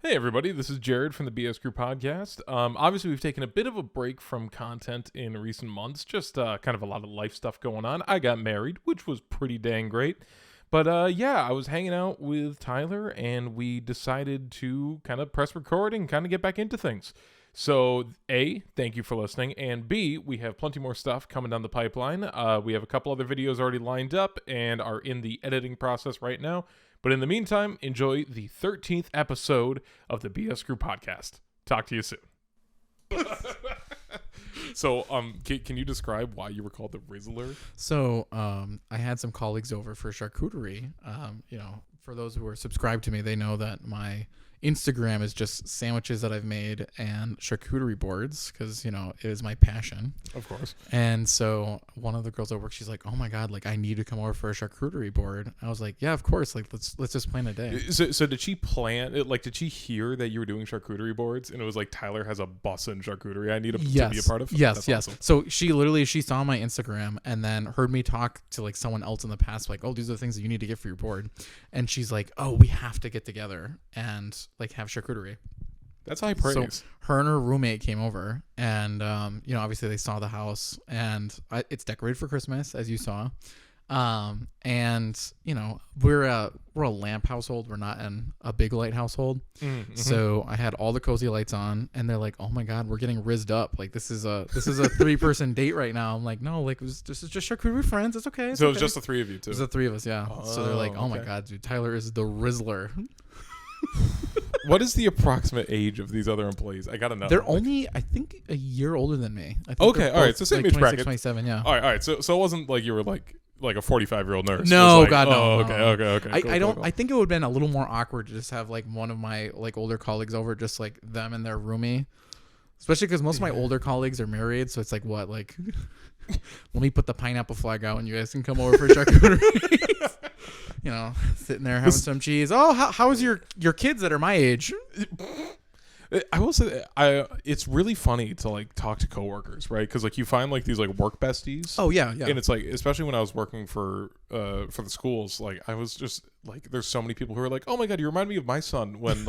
Hey everybody, this is Jared from the BS Group podcast. Obviously, we've taken a bit of a break from content in recent months, just kind of a lot of life stuff going on. I got married, which was pretty dang great. But yeah, I was hanging out with Tyler, and we decided to kind of press record and kind of get back into things. So, A, thank you for listening, and B, we have plenty more stuff coming down the pipeline. We have a couple other videos already lined up and are in the editing process right now. But in the meantime, enjoy the 13th episode of the BS Group podcast. Talk to you soon. So, can you describe why you were called the Rizzler? So, I had some colleagues over for charcuterie. For those who are subscribed to me, they know that my Instagram is just sandwiches that I've made and charcuterie boards because, it is my passion. Of course. And so one of the girls at work, she's like, oh my God, like I need to come over for a charcuterie board. I was like, yeah, of course. Like, let's just plan a day. So did she plan it? Like, did she hear that you were doing charcuterie boards and it was like, Tyler has a bussin' charcuterie I need to be a part of? Yes. Awesome. So she saw my Instagram and then heard me talk to like someone else in the past, like, oh, these are the things that you need to get for your board. And she's like, oh, we have to get together and like have charcuterie. That's high praise. So her and her roommate came over and, obviously they saw the house and it's decorated for Christmas, as you saw. We're a lamp household. We're not in a big light household. Mm-hmm. So I had all the cozy lights on and they're like, oh my God, we're getting rizzed up. Like this is a 3-person date right now. I'm like, no, like this is just charcuterie friends. It's okay. So it was just the three of you too. It was the three of us. Yeah. So they're like, oh my God, dude, Tyler is the Rizzler. What is the approximate age of these other employees? I gotta know. They're only, I think, a year older than me. I think okay, all right. So same like age bracket. 27, yeah. All right. So it wasn't like you were like a 45-year-old nurse. No, like, God, no. Okay. Cool. I think it would have been a little more awkward to just have like one of my like older colleagues over, just like them and their roomie. Especially because most of my older colleagues are married, so it's like what, like, let me put the pineapple flag out and you guys can come over for charcuterie. Sitting there having some cheese. Oh, how's your kids that are my age? I will say, it's really funny to like talk to coworkers, right? Because like you find like these like work besties. Oh yeah. And it's like, especially when I was working for the schools, like I was just like, there's so many people who are like, oh my God, you remind me of my son when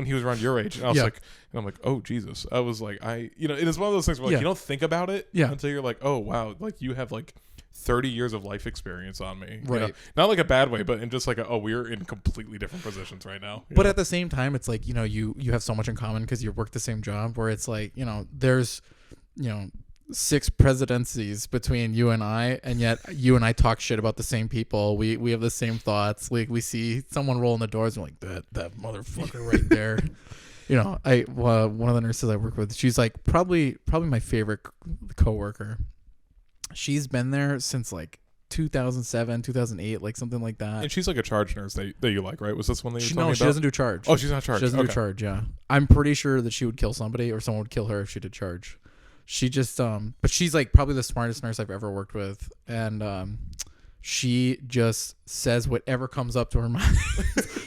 he was around your age. And I was like, and I'm like, oh Jesus. I was like, and it's one of those things where like you don't think about it until you're like, oh wow, like you have like 30 years of life experience on me. Right. Not like a bad way, but in just like we're in completely different positions right now. But at the same time, it's like, you have so much in common because you work the same job where it's like, there's, 6 presidencies between you and I, and yet you and I talk shit about the same people. We have the same thoughts. Like we see someone roll in the doors and we're like, that motherfucker right there. One of the nurses I work with, she's like probably my favorite coworker. She's been there since like 2007, 2008, like something like that. And she's like a charge nurse that you like, right? Was this one that you told me about? No, she doesn't do charge. Oh, she's not charge. She doesn't do charge, yeah. I'm pretty sure that she would kill somebody or someone would kill her if she did charge. She just, but she's like probably the smartest nurse I've ever worked with. And she just says whatever comes up to her mind.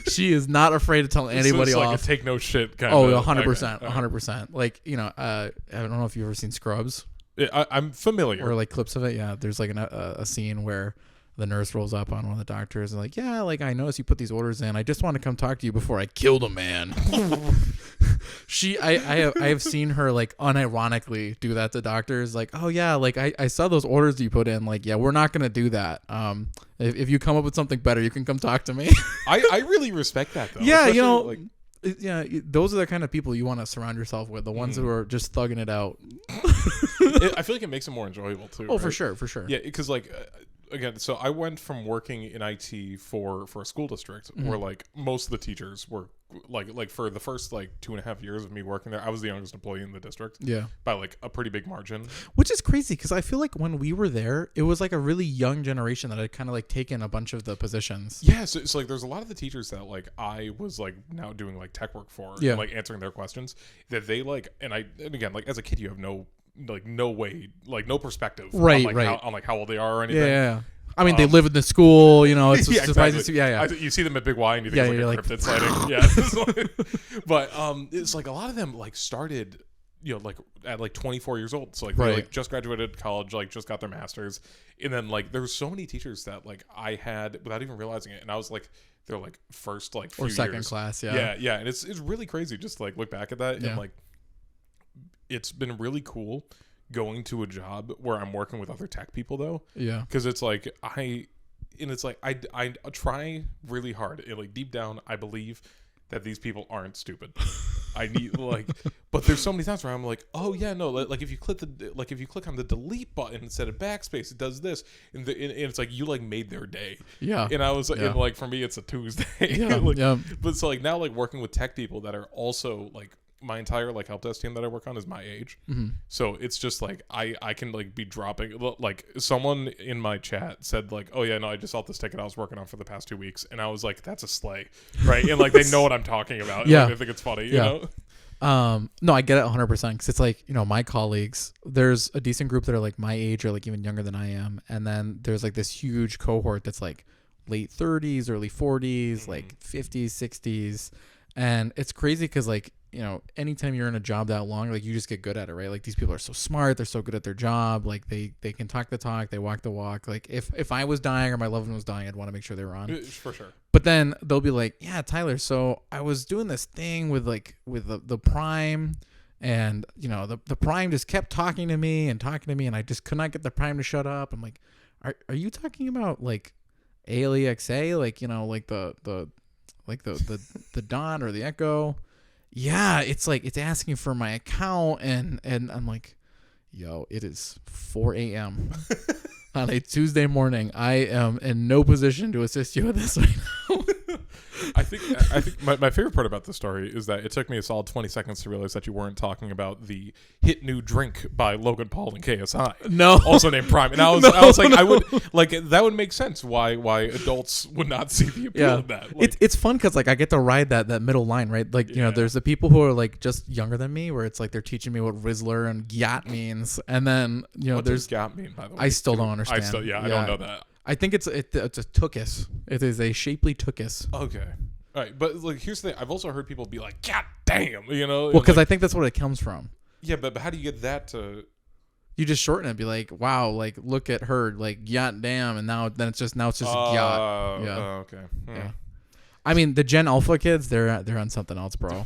She is not afraid to tell anybody off. Like a take no shit kind of. Oh, 100%. 100%. Like, I don't know if you've ever seen Scrubs. I'm familiar. Or like clips of it. Yeah. There's like a scene where the nurse rolls up on one of the doctors and like, yeah, like I noticed you put these orders in. I just want to come talk to you before I killed a man. I have seen her like unironically do that to doctors. Like, oh yeah, like I saw those orders you put in. Like, yeah, we're not going to do that. If you come up with something better, you can come talk to me. I really respect that though. Yeah, those are the kind of people you want to surround yourself with. The ones who are just thugging it out. I feel like it makes it more enjoyable too. Oh, right? for sure. Yeah, because like again, so I went from working in IT for a school district where like most of the teachers were like for the first like 2.5 years of me working there, I was the youngest employee in the district. Yeah, by like a pretty big margin. Which is crazy because I feel like when we were there, it was like a really young generation that had kind of like taken a bunch of the positions. Yeah, so it's like there's a lot of the teachers that like I was like now doing like tech work for, and, like answering their questions that they like, and again like as a kid you have no way, like no perspective, right? On how old they are or anything. Yeah. I mean, they live in the school, it's surprising. Exactly. Yeah. You see them at Big Y and you think it's like a cryptid sighting. Yeah. But it's like a lot of them like started like at like 24 years old. So like Right. they like just graduated college, like just got their masters. And then like there were so many teachers that like I had without even realizing it. And I was like, they're like first like few Or second years. class. Yeah. Yeah. And it's really crazy just to like look back at that. Yeah. And like, it's been really cool going to a job where I'm working with other tech people though. Yeah. Cause it's like, I try really hard. And like deep down, I believe that these people aren't stupid. I need like, but there's so many times where I'm like, oh yeah, no, like if you click on the delete button instead of backspace, it does this, and it's like you like made their day. Yeah. And I was like, Yeah. and like for me, it's a Tuesday. Yeah. Like, Yeah. But so like now like working with tech people that are also like my entire like help desk team that I work on is my age. Mm-hmm. So it's just like I can like be dropping like someone in my chat said like, oh yeah, no, I just saw this ticket I was working on for the past 2 weeks, and I was like, that's a slay, right? And like they know what I'm talking about. Yeah. Like, I think it's funny, you know. No, I get it 100% because it's like, my colleagues, there's a decent group that are like my age or like even younger than I am. And then there's like this huge cohort that's like late 30s, early 40s, like 50s, 60s. And it's crazy because like, anytime you're in a job that long, like you just get good at it, right? Like these people are so smart. They're so good at their job. Like they can talk the talk. They walk the walk. Like if I was dying or my loved one was dying, I'd want to make sure they were on. For sure. But then they'll be like, yeah, Tyler, so I was doing this thing with the Prime, and the Prime just kept talking to me, and I just could not get the Prime to shut up. I'm like, are you talking about like ALEXA, like the Dawn or the Echo? Yeah, it's like it's asking for my account, and I'm like, yo, it is 4 a.m. on a Tuesday morning. I am in no position to assist you with this right now. I think my favorite part about the story is that it took me a solid 20 seconds to realize that you weren't talking about the hit new drink by Logan Paul and KSI. No. Also named Prime. And I was like, I would like that would make sense why adults would not see the appeal of that. Like, It's fun because like I get to ride that middle line, right? Like, there's the people who are like just younger than me where it's like they're teaching me what Rizzler and Gyat means. And then, what there's does Gyat mean, by the way? I still don't understand. I don't know that. I think it's a tuchus. It is a shapely tuchus. Okay. All right, but like here's the thing. I've also heard people be like, "God damn," Well, because I think that's what it comes from. Yeah, but how do you get that to? You just shorten it, be like, "Wow, like look at her, like yacht damn," and now it's just yacht. Yeah. Okay. Yeah. I mean, the Gen Alpha kids, they're on something else, bro.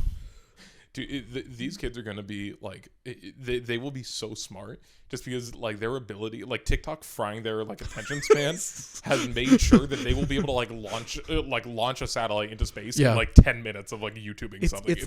Dude, these kids are gonna be like, they will be so smart just because like their ability, like TikTok frying their like attention span has made sure that they will be able to launch a satellite into space in like 10 minutes of like YouTubing something. It's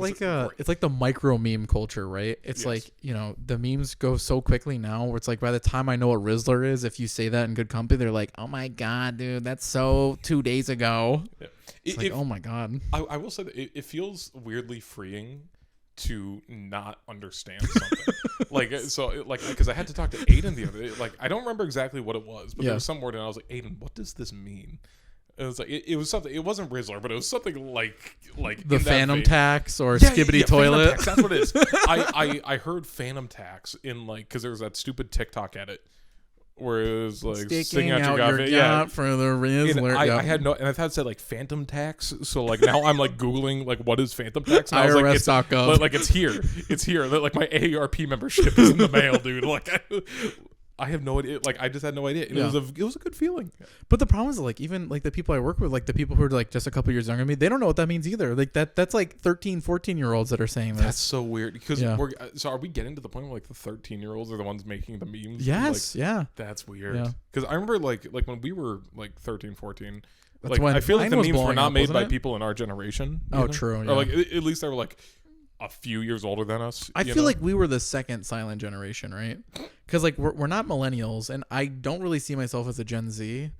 like the micro meme culture, right? It's like, the memes go so quickly now where it's like by the time I know what Rizzler is, if you say that in good company, they're like, oh my God, dude, that's so 2 days ago. Yeah. It's like, oh my God. I will say that it feels weirdly freeing to not understand something. Because I had to talk to Aiden the other day. Like, I don't remember exactly what it was, but there was some word, and I was like, Aiden, what does this mean? And it was like, it was something. It wasn't Rizzler, but it was something like the Phantom Tax or Skibbity Toilet. Tax, that's what it is. I heard Phantom Tax in because there was that stupid TikTok edit where it was like sticking out your gut for the Rizzler. I had no, and I thought it said like Phantom Tax. So like now I'm like Googling like what is Phantom Tax? And I was IRS.gov. like it's here. Like my AARP membership is in the mail, dude. Like I have no idea. Like I just had no idea. And it was a good feeling. But the problem is like even like the people I work with, like the people who are like just a couple years younger than me, they don't know what that means either. Like that's like 13, 14-year-olds that are saying this. That's so weird because so are we getting to the point where like the 13-year-olds are the ones making the memes? Yes, That's weird. Because I remember like when we were like 13, 14. That's like when I feel like the memes were not made by it? people in our generation. Oh, true. Or like at least they were like a few years older than us. I feel like we were the second silent generation, right? Because like we're not millennials, and I don't really see myself as a Gen Z.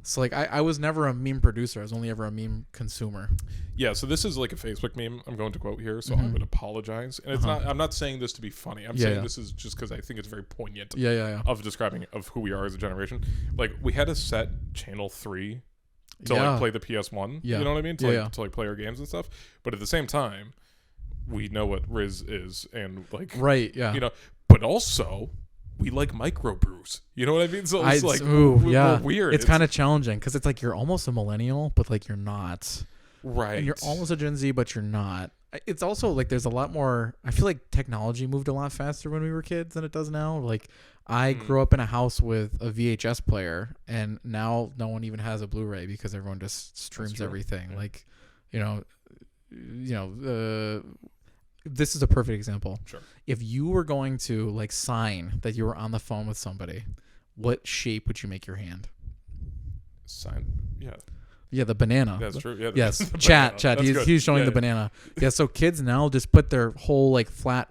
So like I was never a meme producer. I was only ever a meme consumer. Yeah. So this is like a Facebook meme. I'm going to quote here, so I'm going to apologize. And it's not. I'm not saying this to be funny. I'm saying this is just because I think it's very poignant. Of describing of who we are as a generation. Like we had to set channel 3 to like play the PS1. You know what I mean? To like play our games and stuff. But at the same time, we know what Riz is, and like but also we like microbrews. You know what I mean? So it's we're weird. It's kind of challenging because it's like you're almost a millennial, but like you're not. Right. and you're almost a Gen Z, but you're not. It's also like there's a lot more. I feel like technology moved a lot faster when we were kids than it does now. Like I grew up in a house with a VHS player, and now no one even has a Blu-ray because everyone just streams everything. Yeah. Like, this is a perfect example. Sure. If you were going to like sign that you were on the phone with somebody, what shape would you make your hand? Sign. Yeah. Yeah, the banana. That's true. Yeah. Yes. Chat. He's showing the banana. Yeah. So kids now just put their whole like flat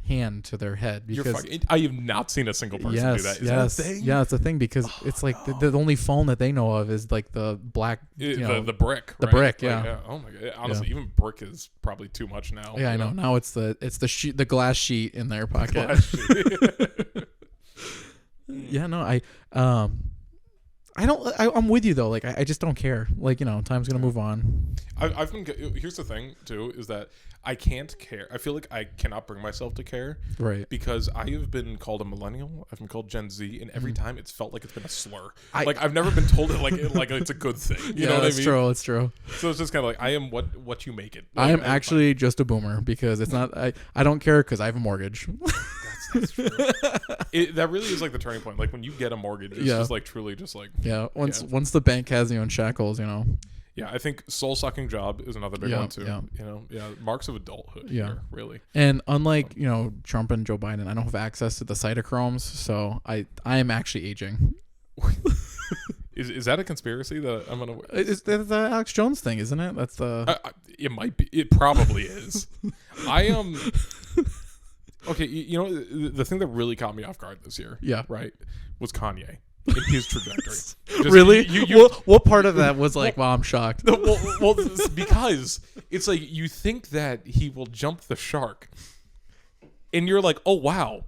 hand to their head because I have not seen a single person do that. Is that a thing? Yeah, it's a thing because it's like the only phone that they know of is like the black, the brick. The right? brick. Like, Yeah. Oh my god. Honestly, even brick is probably too much now. Yeah, I know. Now it's the sheet, the glass sheet in their pocket. Yeah. No. I'm with you though. Like I just don't care. Like time's gonna move on. I've been. Here's the thing too: is that I can't care. I feel like I cannot bring myself to care, right? Because I have been called a millennial. I've been called Gen Z, and every time it's felt like it's been a slur. I've never been told it like it's a good thing. You know what I mean? True. It's true. So it's just kind of like I am what you make it. I am actually just a boomer because it's not. I don't care because I have a mortgage. That's true. That really is like the turning point. Like when you get a mortgage, it's just like truly just like once the bank has you in shackles, Yeah, I think soul sucking job is another big one too. Yeah. Marks of adulthood. Here, really. And unlike Trump and Joe Biden, I don't have access to the cytochromes, so I am actually aging. Is that a conspiracy that I'm gonna? It's the Alex Jones thing, isn't it? That's the. It might be. It probably is. I am. Okay, the thing that really caught me off guard this year, right, was Kanye in his trajectory. Really? What part of that was like, wow, I'm shocked? Well, because it's like you think that he will jump the shark, and you're like, oh wow,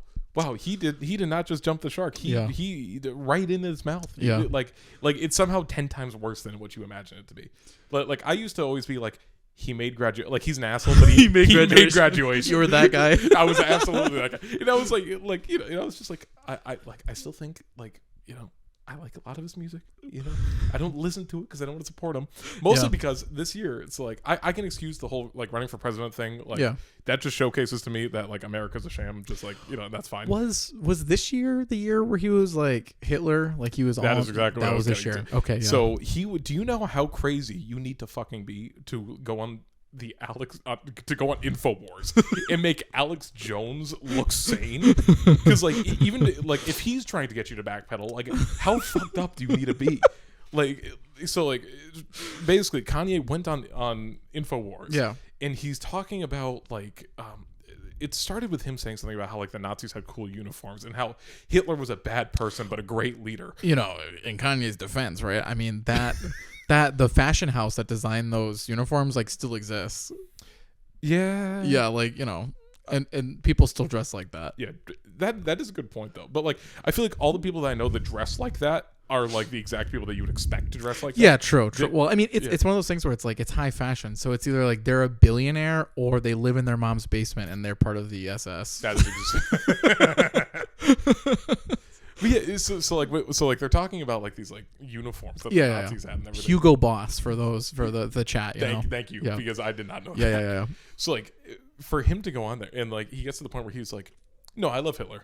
he did not just jump the shark. He right in his mouth. Yeah, like it's somehow 10 times worse than what you imagine it to be. But like I used to always be like, he made graduation. Like he's an asshole, but he made graduation. You were that guy. I was absolutely that guy. And I was like I was just like I still think I like a lot of his music. I don't listen to it because I don't want to support him. Mostly because this year it's like I can excuse the whole like running for president thing. Like that just showcases to me that like America's a sham. Just like that's fine. Was this year the year where he was like Hitler? Like he was. That is exactly what I was this year. To. Okay. Yeah. So do you know how crazy you need to fucking be to go on the to go on Infowars and make Alex Jones look sane? Because like even like if he's trying to get you to backpedal, like how fucked up do you need to be? Like so like basically Kanye went on Infowars, and he's talking about like it started with him saying something about how like the Nazis had cool uniforms and how Hitler was a bad person but a great leader. In Kanye's defense, right? I mean that the fashion house that designed those uniforms like still exists. Yeah, like and people still dress like that. Yeah, that is a good point though. But like I feel like all the people that I know that dress like that are like the exact people that you would expect to dress like that. Yeah, true. Well, I mean, it's one of those things where it's like it's high fashion, so it's either like they're a billionaire or they live in their mom's basement and they're part of the SS. That is just. But yeah, so like they're talking about like these like uniforms that the Nazis had and everything. Hugo Boss for the chat. Thank you, because I did not know. Yeah. So like for him to go on there and like he gets to the point where he's like, no, I love Hitler,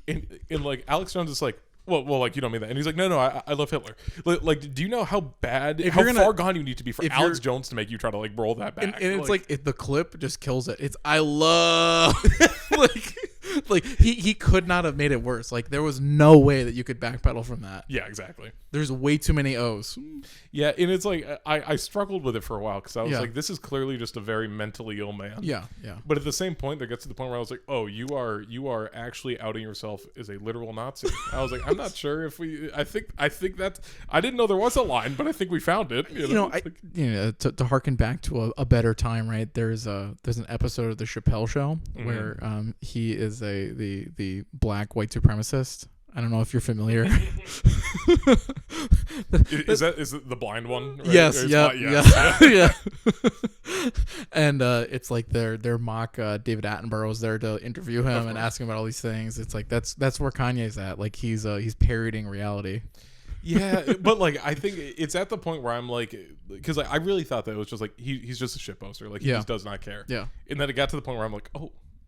and like Alex Jones is like, well, like you don't mean that, and he's like, no, I love Hitler. Like, do you know how far gone you need to be for Alex Jones to make you try to like roll that back? And it's like the clip just kills it. It's I love like he could not have made it worse. Like there was no way that you could backpedal from that. Yeah, exactly. There's way too many O's. Yeah, and it's like I struggled with it for a while because I was like, this is clearly just a very mentally ill man. Yeah. But at the same point, there gets to the point where I was like, oh, you are actually outing yourself as a literal Nazi. I was like, I'm not sure if I think that's. I didn't know there was a line, but I think we found it. To harken back to a better time, right? There's an episode of the Chappelle Show where he is the black white supremacist. I don't know if you're familiar. Is it the blind one? Right? Yes. Yeah. And it's like their mock David Attenborough's there to interview him and ask him about all these things. It's like that's where Kanye's at. Like he's parodying reality. Yeah, but like I think it's at the point where I'm like, because I really thought that it was just like he's just a shit poster, like he Yeah. just does not care. Yeah. And then it got to the point where I'm like,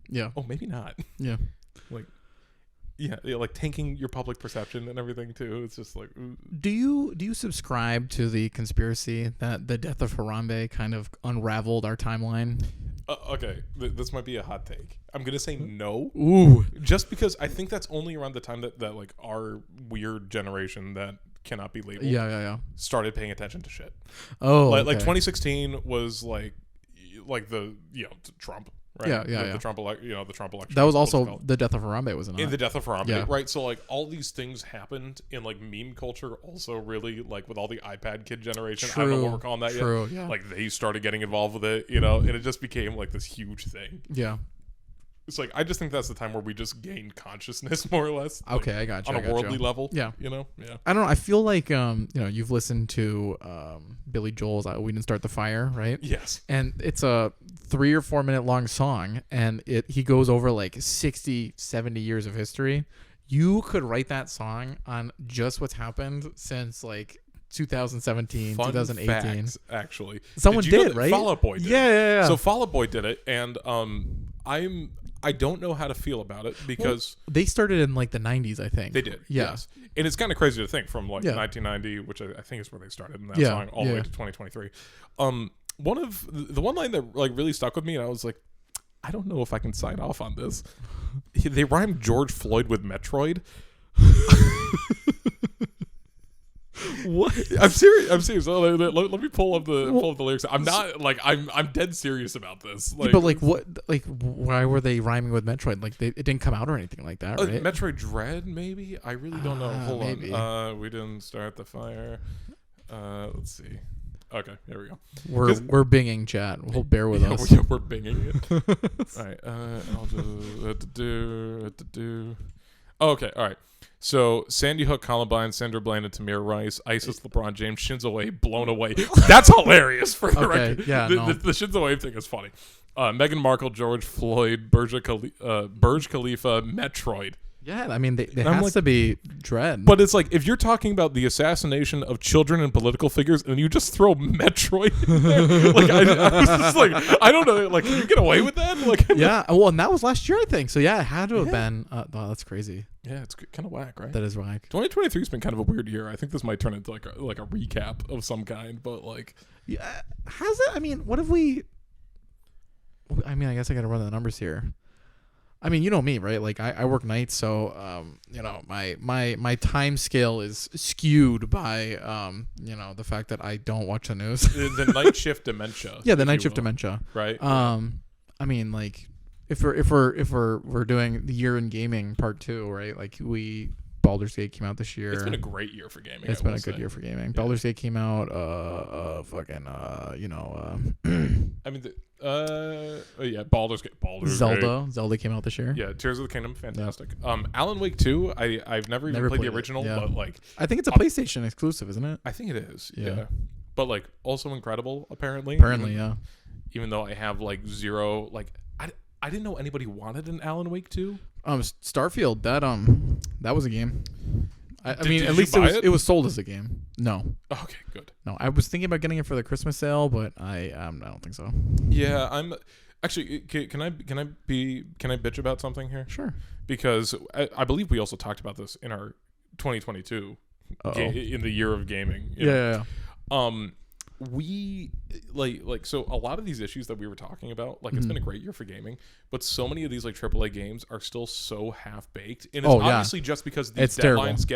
Yeah. maybe not. Yeah. Like, yeah, like tanking your public perception and everything too. It's just like, Do you subscribe to the conspiracy that the death of Harambe kind of unraveled our timeline? okay, this might be a hot take. I'm gonna say no. Ooh. Just because I think that's only around the time that like our weird generation that cannot be labeled Yeah. started paying attention to shit. Oh, Like okay. 2016 was like the Trump, right? Yeah. The Trump the Trump election. That was what's it also called? the death of Harambe, wasn't it? In the death of Harambe, Yeah. right? So like all these things happened in like meme culture. Also, really like with all the iPad kid generation. I don't know what we're calling that True, yet. yeah. Like they started getting involved with it, and it just became like this huge thing. Yeah. It's like I just think that's the time where we just gained consciousness, more or less. Like, Okay, I got you. on a worldly level. Yeah. Yeah. I don't know. I feel like you've listened to Billy Joel's "We Didn't Start the Fire," right? Yes. And it's a 3 or 4 minute long song, and he goes over like 60, 70 years of history. You could write that song on just what's happened since like 2017, Fun 2018. facts, actually. Someone you know did, that right? Fall Out Boy did. Yeah. So Fall Out Boy did it, and I don't know how to feel about it because they started in like the 90s, I think. they did. Yeah. Yes. And it's kind of crazy to think from like Yeah. 1990, which I think is where they started in that Yeah, song, all the way yeah. to 2023. One of the one line that like really stuck with me, and I was like, I don't know if I can sign off on this. They rhymed George Floyd with Metroid. What? I'm serious. Oh, let me pull up the lyrics. I'm not like I'm dead serious about this. Like, But like what? Like why were they rhyming with Metroid? Like it didn't come out or anything like that, right? Metroid Dread, maybe. I really don't know. Hold maybe. on. We didn't start the fire. Let's see. Okay, here we go. We're binging chat. We'll bear with us. We're binging it. All right. I'll just do. Oh, okay. All right. So Sandy Hook, Columbine, Sandra Bland, and Tamir Rice, ISIS, LeBron James, Shinzo Abe, blown away. That's hilarious for the Okay, record. yeah, the, no. the Shinzo Abe thing is funny. Meghan Markle, George Floyd, Burj Khalifa, Metroid. Yeah, I mean, there I'm has like- to be dread. But it's like if you're talking about the assassination of children and political figures, and you just throw Metroid in there, like I was just like, I don't know, like can you get away with that? Like, yeah, well, and that was last year, I think. So yeah, it had to have been. Wow, that's crazy. yeah, it's kind of whack, right? That is whack. 2023 has been kind of a weird year. I think this might turn into like a recap of some kind, but like, Yeah, has it? I mean, what have we? I mean, I guess I got to run the numbers here. I mean, you know me, right? Like I work nights, so my time scale is skewed by the fact that I don't watch the news. the night shift dementia. Yeah, the if night you shift will, dementia. right? I mean, like if we're doing the year in gaming part 2, right? Like Baldur's Gate came out this year. It's been a great year for gaming. It's I been will a good say. year for gaming. Baldur's Gate came out. I mean, Baldur's Gate. Zelda came out this year. Yeah, Tears of the Kingdom, fantastic. Alan Wake 2, I've never even played the it, original, yeah. but like I think it's a PlayStation exclusive, isn't it? I think it is. Yeah. Yeah. But like also incredible apparently. Apparently, yeah. Even though I have like zero like I didn't know anybody wanted an Alan Wake 2. Starfield, that was a game. I mean, did at you least buy it was sold as a game. No, Okay, good. no, I was thinking about getting it for the Christmas sale, but I don't think so. Yeah, I'm actually can I bitch about something here? Sure. Because I believe we also talked about this in our 2022 in the year of gaming. you know? Yeah. We so a lot of these issues that we were talking about, like it's been a great year for gaming, but so many of these like AAA games are still so half baked, and it's obviously just because these It's terrible. deadlines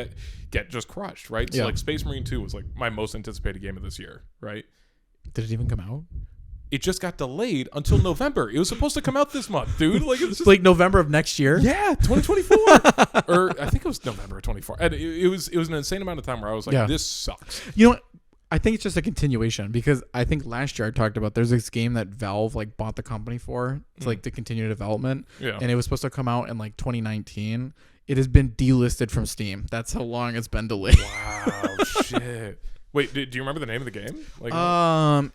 get just crushed, right? So Yeah. like Space Marine 2 was like my most anticipated game of this year, right? Did it even come out? It just got delayed until November. It was supposed to come out this month, dude. Like it's just Like November of next year? yeah, 2024, or I think it was November of 24. And it was an insane amount of time where I was like, Yeah. this sucks. You know what? I think it's just a continuation because I think last year I talked about there's this game that Valve like bought the company for. It's like to continue development. Yeah. And it was supposed to come out in like 2019. It has been delisted from Steam. That's how long it's been delayed. Wow, shit. Wait, do you remember the name of the game? Like, I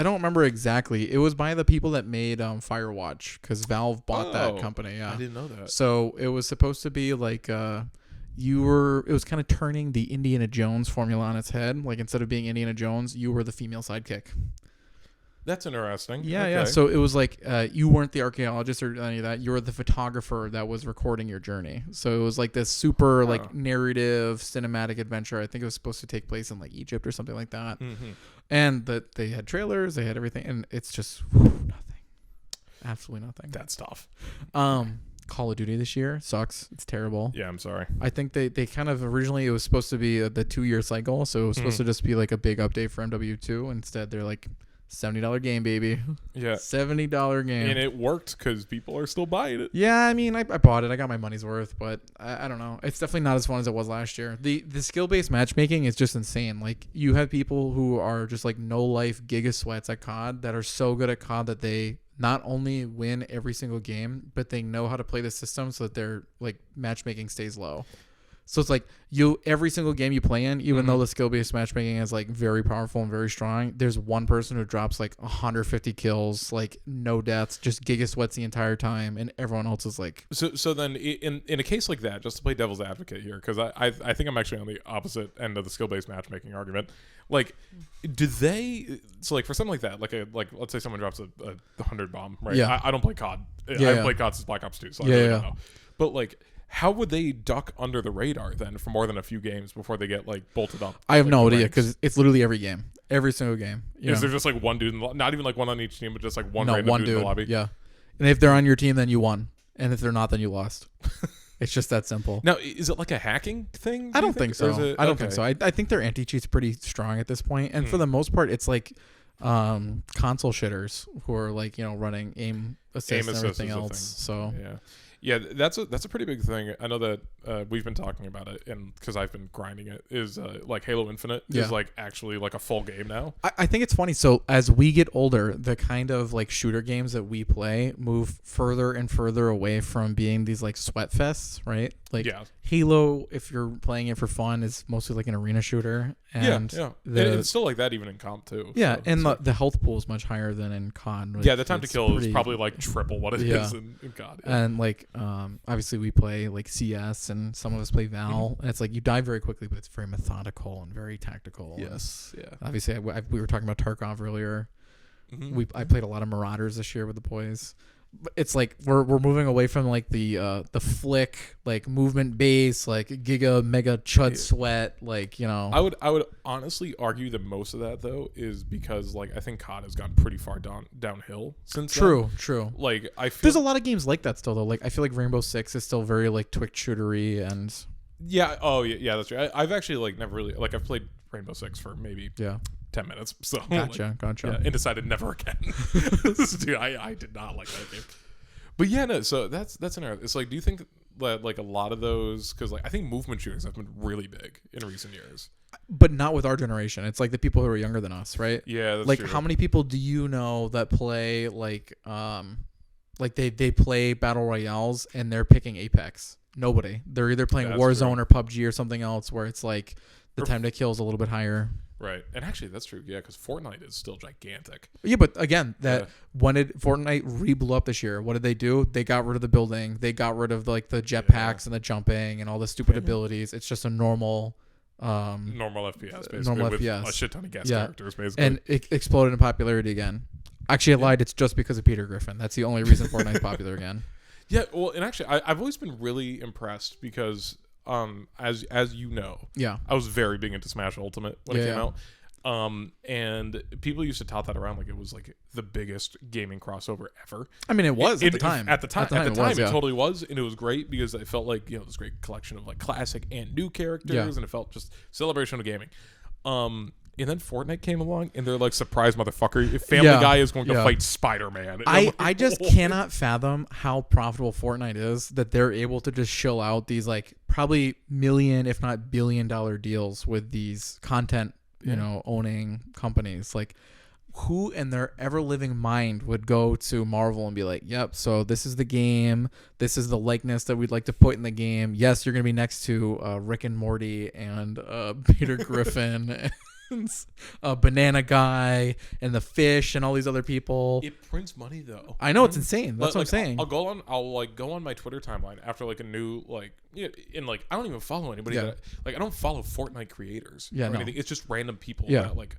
don't remember exactly. It was by the people that made Firewatch because Valve bought that company. Yeah. I didn't know that. So it was supposed to be like it was kind of turning the Indiana Jones formula on its head. Like instead of being Indiana Jones, you were the female sidekick. That's interesting. Yeah, Okay. yeah. So it was like you weren't the archaeologist or any of that. You were the photographer that was recording your journey. So it was like this super like narrative cinematic adventure. I think it was supposed to take place in like Egypt or something like that. Mm-hmm. And that they had trailers, they had everything, and it's just nothing. Absolutely nothing. That's tough. Call of Duty this year sucks. It's terrible. Yeah, I'm sorry. I think they kind of originally it was supposed to be the 2-year cycle, so it was supposed to just be like a big update for MW2. Instead, they're like $70 game, baby. Yeah. $70 game. And it worked because people are still buying it. Yeah, I mean, I bought it. I got my money's worth, but I don't know. It's definitely not as fun as it was last year. The skill-based matchmaking is just insane. Like, you have people who are just like no-life giga sweats at COD that are so good at COD that they not only win every single game, but they know how to play the system so that their like matchmaking stays low. So it's like every single game you play in, even though the skill-based matchmaking is like very powerful and very strong, there's one person who drops like 150 kills, like no deaths, just giga sweats the entire time, and everyone else is like. So then in a case like that, just to play devil's advocate here, because I think I'm actually on the opposite end of the skill-based matchmaking argument. Like, do they? So like for something like that, like let's say someone drops a 100 bomb, right? Yeah. I don't play COD. Yeah, I played COD since Black Ops 2, so I really don't know. But like, how would they duck under the radar then for more than a few games before they get like bolted up? I have like, no idea because it's literally every game, every single game. Is there just like one dude, not even like one on each team, but just like one random dude in the lobby? Yeah, and if they're on your team, then you won, and if they're not, then you lost. It's just that simple. Now, is it like a hacking thing? I don't think so. I don't think so. I think their anti-cheat's pretty strong at this point, and for the most part, it's like console shitters who are like running aim assist and everything else. So yeah, that's a pretty big thing. I know that we've been talking about it, and because I've been grinding it, is like Halo Infinite is like actually like a full game now. I think it's funny. So as we get older, the kind of like shooter games that we play move further and further away from being these like sweat fests, right? Like Halo, if you're playing it for fun, is mostly like an arena shooter. And it's still like that even in comp too. Yeah, the health pool is much higher than in COD. Right? Yeah, the time to kill is probably like triple what it is in COD. Yeah. And like obviously we play like CS and some of us play Val, and it's like you die very quickly, but it's very methodical and very tactical. Yes, yeah. Obviously, we were talking about Tarkov earlier. I played a lot of Marauders this year with the boys. But it's like we're moving away from like the flick like movement base like giga mega chud sweat like I would honestly argue that most of that though is because like I think COD has gotten pretty far downhill since True. Like I feel there's a lot of games like that still though. Like I feel like Rainbow Six is still very like Twitch shootery and yeah that's right. I've actually like never really like I've played Rainbow Six for maybe 10 minutes. So gotcha. Yeah, and decided never again. Dude, I did not like that game. But yeah, no. So that's interesting. It's like, do you think that like a lot of those, because like I think movement shooters have been really big in recent years, but not with our generation. It's like the people who are younger than us, right? Yeah, that's like true. How many people do you know that play like they play battle royales and they're picking Apex? Nobody. They're either playing Warzone or PUBG or something else where it's like the time to kill is a little bit higher. Right. And actually, that's true. Yeah, because Fortnite is still gigantic. Yeah, but again, when did Fortnite re-blew up this year? What did they do? They got rid of the building. They got rid of like the jetpacks and the jumping and all the stupid abilities. It's just a normal FPS, basically, with a shit ton of guest characters, basically. And it exploded in popularity again. Actually, I lied. It's just because of Peter Griffin. That's the only reason Fortnite's popular again. Yeah, well, and actually, I've always been really impressed because as you know, I was very big into Smash Ultimate when it came out. And people used to tout that around like it was like the biggest gaming crossover ever. I mean, it was at the time. At the time, it totally was, and it was great because it felt like this great collection of like classic and new characters, and it felt just celebration of gaming. And then Fortnite came along, and they're like, surprise, motherfucker! Family Guy is going to fight Spider-Man. I just cannot fathom how profitable Fortnite is that they're able to just shill out these like probably million, if not billion-dollar deals with these content, owning companies. Like, who in their ever-living mind would go to Marvel and be like, yep, so this is the game. This is the likeness that we'd like to put in the game. Yes, you're going to be next to Rick and Morty and Peter Griffin. skins, Banana Guy and the fish and all these other people. It prints money though. I know, it's insane. That's what I'm saying. I'll go on my Twitter timeline after like a new like and like I don't even follow anybody that like I don't follow Fortnite creators or anything. It's just random people that like.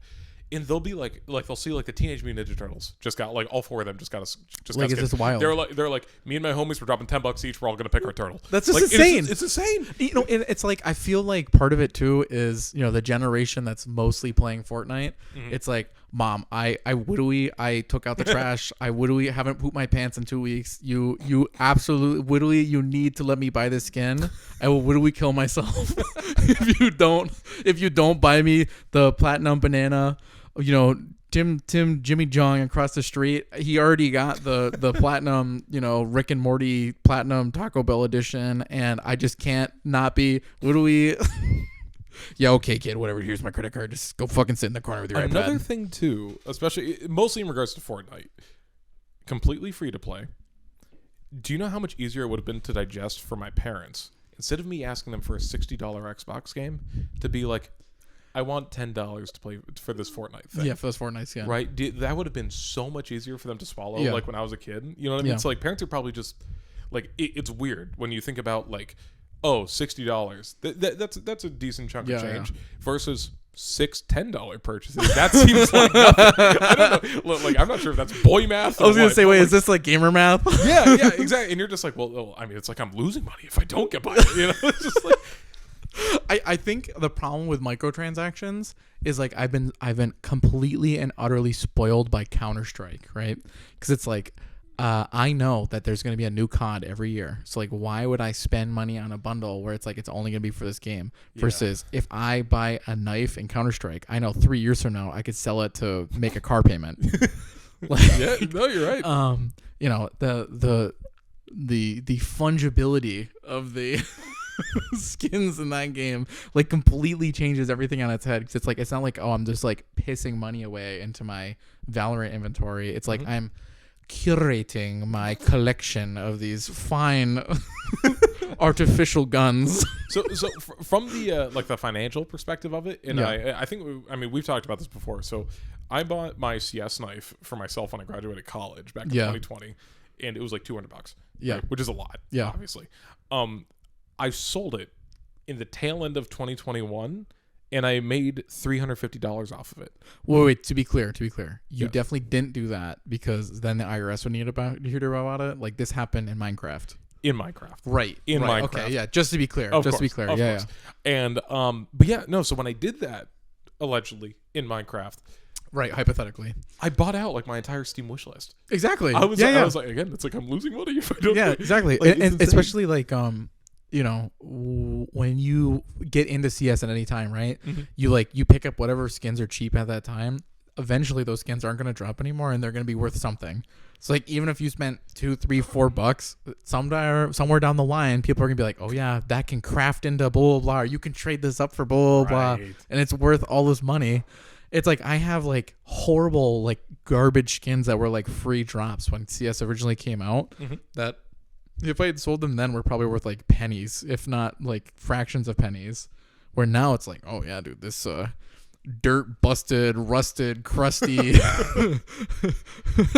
And they'll be like they'll see like the Teenage Mutant Ninja Turtles just got like all 4 of them just got it's just wild. They're like me and my homies were dropping $10 each. We're all gonna pick our turtle. That's just like, insane. It's insane. You know, it's like I feel like part of it too is the generation that's mostly playing Fortnite. Mm-hmm. It's like, Mom, I took out the trash. I haven't pooped my pants in 2 weeks. You absolutely you need to let me buy this skin. I will kill myself if you don't buy me the platinum banana. Jimmy Jong across the street, he already got the platinum, Rick and Morty platinum Taco Bell edition, and I just can't not be. Yeah, okay, kid, whatever. Here's my credit card. Just go fucking sit in the corner with your iPad. Another thing too, especially mostly in regards to Fortnite, completely free to play. Do you know how much easier it would have been to digest for my parents instead of me asking them for a $60 Xbox game to be like, I want $10 to play for this Fortnite thing. Yeah, for those Fortnites, yeah. Right? That would have been so much easier for them to swallow, like when I was a kid. You know what I mean? Yeah. It's like parents are probably just like it's weird when you think about like, oh, $60. That's a decent chunk of change versus $10 purchases. That seems like nothing. I don't know. Like I'm not sure if that's boy math. I was gonna say, wait, is this like gamer math? yeah, exactly. And you're just like, well, I mean, it's like I'm losing money if I don't get by it. It's just like. I think the problem with microtransactions is like I've been completely and utterly spoiled by Counter-Strike, right? Because it's like I know that there's going to be a new COD every year. So like why would I spend money on a bundle where it's like it's only going to be for this game versus if I buy a knife in Counter-Strike, I know 3 years from now I could sell it to make a car payment. Yeah, no, you're right. The fungibility of the skins in that game like completely changes everything on its head, because it's not like, oh, I'm just like pissing money away into my Valorant inventory. It's like I'm curating my collection of these fine artificial guns. So from the like the financial perspective of it, and I think we've talked about this before. So I bought my CS knife for myself when I graduated college back in 2020, and it was like $200. Right? Which is a lot. Yeah, obviously. I sold it in the tail end of 2021, and I made $350 off of it. Wait, to be clear, you definitely didn't do that because then the IRS would hear about it. Like this happened in Minecraft. Right. Minecraft. Okay, yeah. Just to be clear. Of course. And but yeah, no. So when I did that, allegedly in Minecraft. Right, hypothetically, I bought out like my entire Steam wish list. Exactly. I was like, again, it's like I'm losing money if I don't. Yeah, exactly. Like, and especially like when you get into CS at any time, right? Mm-hmm. You pick up whatever skins are cheap at that time. Eventually, those skins aren't going to drop anymore, and they're going to be worth something. So, like, even if you spent $2, $3, $4, somewhere down the line, people are going to be like, "Oh yeah, that can craft into blah blah blah. Or you can trade this up for blah blah blah, and it's worth all this money." It's like I have like horrible like garbage skins that were like free drops when CS originally came out. Mm-hmm. That if I had sold them then were probably worth like pennies, if not like fractions of pennies. Where now it's like, oh yeah, dude, this dirt busted, rusted, crusty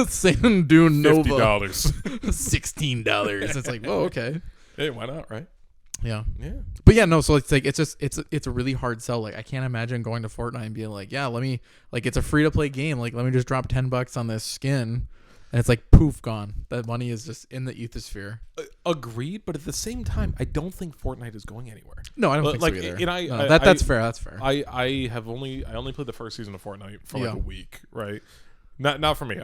Sand Dune Nova $50. $16. It's like, oh, okay. Hey, why not, right? Yeah. But yeah, no, so it's like it's a really hard sell. Like I can't imagine going to Fortnite and being like, yeah, let me, like, it's a free to play game, like let me just drop $10 on this skin, and it's like poof, gone. That money is just in the ethosphere. Agreed, but at the same time, I don't think Fortnite is going anywhere. No, I don't think so either. And that's fair. That's fair. I only played the first season of Fortnite for like a week, right? Not for me.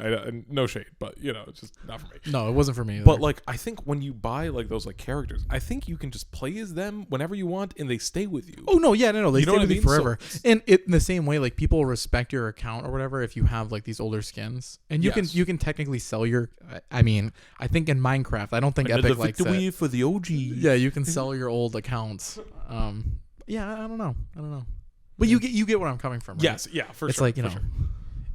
No shade, but it's just not for me. No, it wasn't for me either. But like, I think when you buy like those like characters, I think you can just play as them whenever you want, and they stay with you. Oh no, yeah, no, they stay with you forever. So, and in the same way, like people respect your account or whatever if you have like these older skins, and you can technically sell your. I mean, I think in Minecraft, I don't think Epic likes that. For the OG. Yeah, you can sell your old accounts. Yeah, I don't know, but you get what I'm coming from. Right? Yes, yeah, for sure. It's like sure.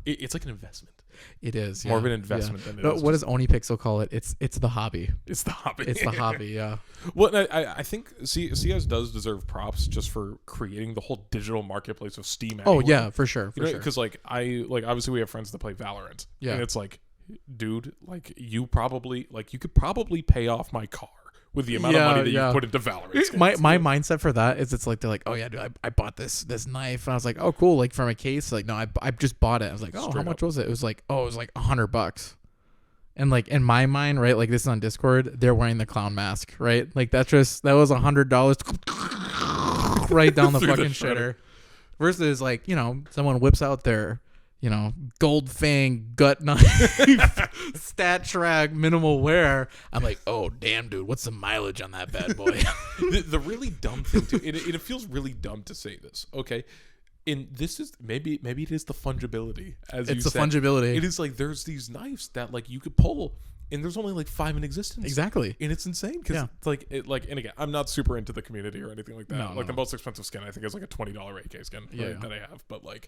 It's like an investment. It is More of yeah. an investment than it No, is. what does OniPixel call it? It's the hobby. It's the hobby. It's the hobby. Yeah. Well, and I think CS does deserve props just for creating the whole digital marketplace of Steam. Oh Anyway. yeah, for sure. For sure. Because like obviously we have friends that play Valorant. Yeah. And it's like, dude, like you could probably pay off my car with the amount of money that you put into Valorant. Skins, my mindset for that is it's like they're like, oh yeah, dude, I bought this knife, and I was like, oh cool, like from a case. Like no, I just bought it. I was like, oh, how much was it? It was like $100. And like in my mind, right, like this is on Discord, they're wearing the clown mask, right? Like that was $100 right down the fucking shitter. Versus like, someone whips out their, gold fang gut knife, stat track, minimal wear. I'm like, oh damn, dude, what's the mileage on that bad boy? the really dumb thing too, it feels really dumb to say this, okay? And this is maybe it is the fungibility, as it's you the said. fungibility. It is like there's these knives that like you could pull, and there's only like 5 in existence. Exactly, and it's insane because and again, I'm not super into the community or anything like that. No, the most expensive skin I think is like a $20 AK skin that I have, but like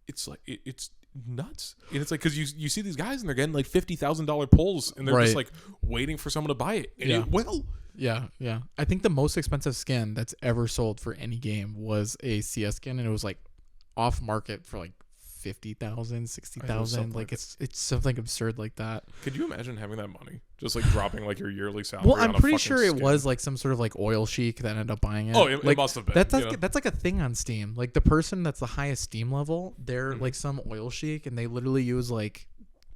it's like it's nuts, and it's like because you see these guys and they're getting like $50,000 pulls, and they're just like waiting for someone to buy it, and it will. Yeah. I think the most expensive skin that's ever sold for any game was a CS skin, and it was like off market for like 50,000, 60,000. Like it's something absurd like that. Could you imagine having that money just like dropping like your yearly salary? Well, I'm on a pretty fucking sure it skin? was like some sort of like oil chic that ended up buying it. Oh, it like, must have been. That's like a thing on Steam. Like the person that's the highest Steam level, they're like some oil chic, and they literally use like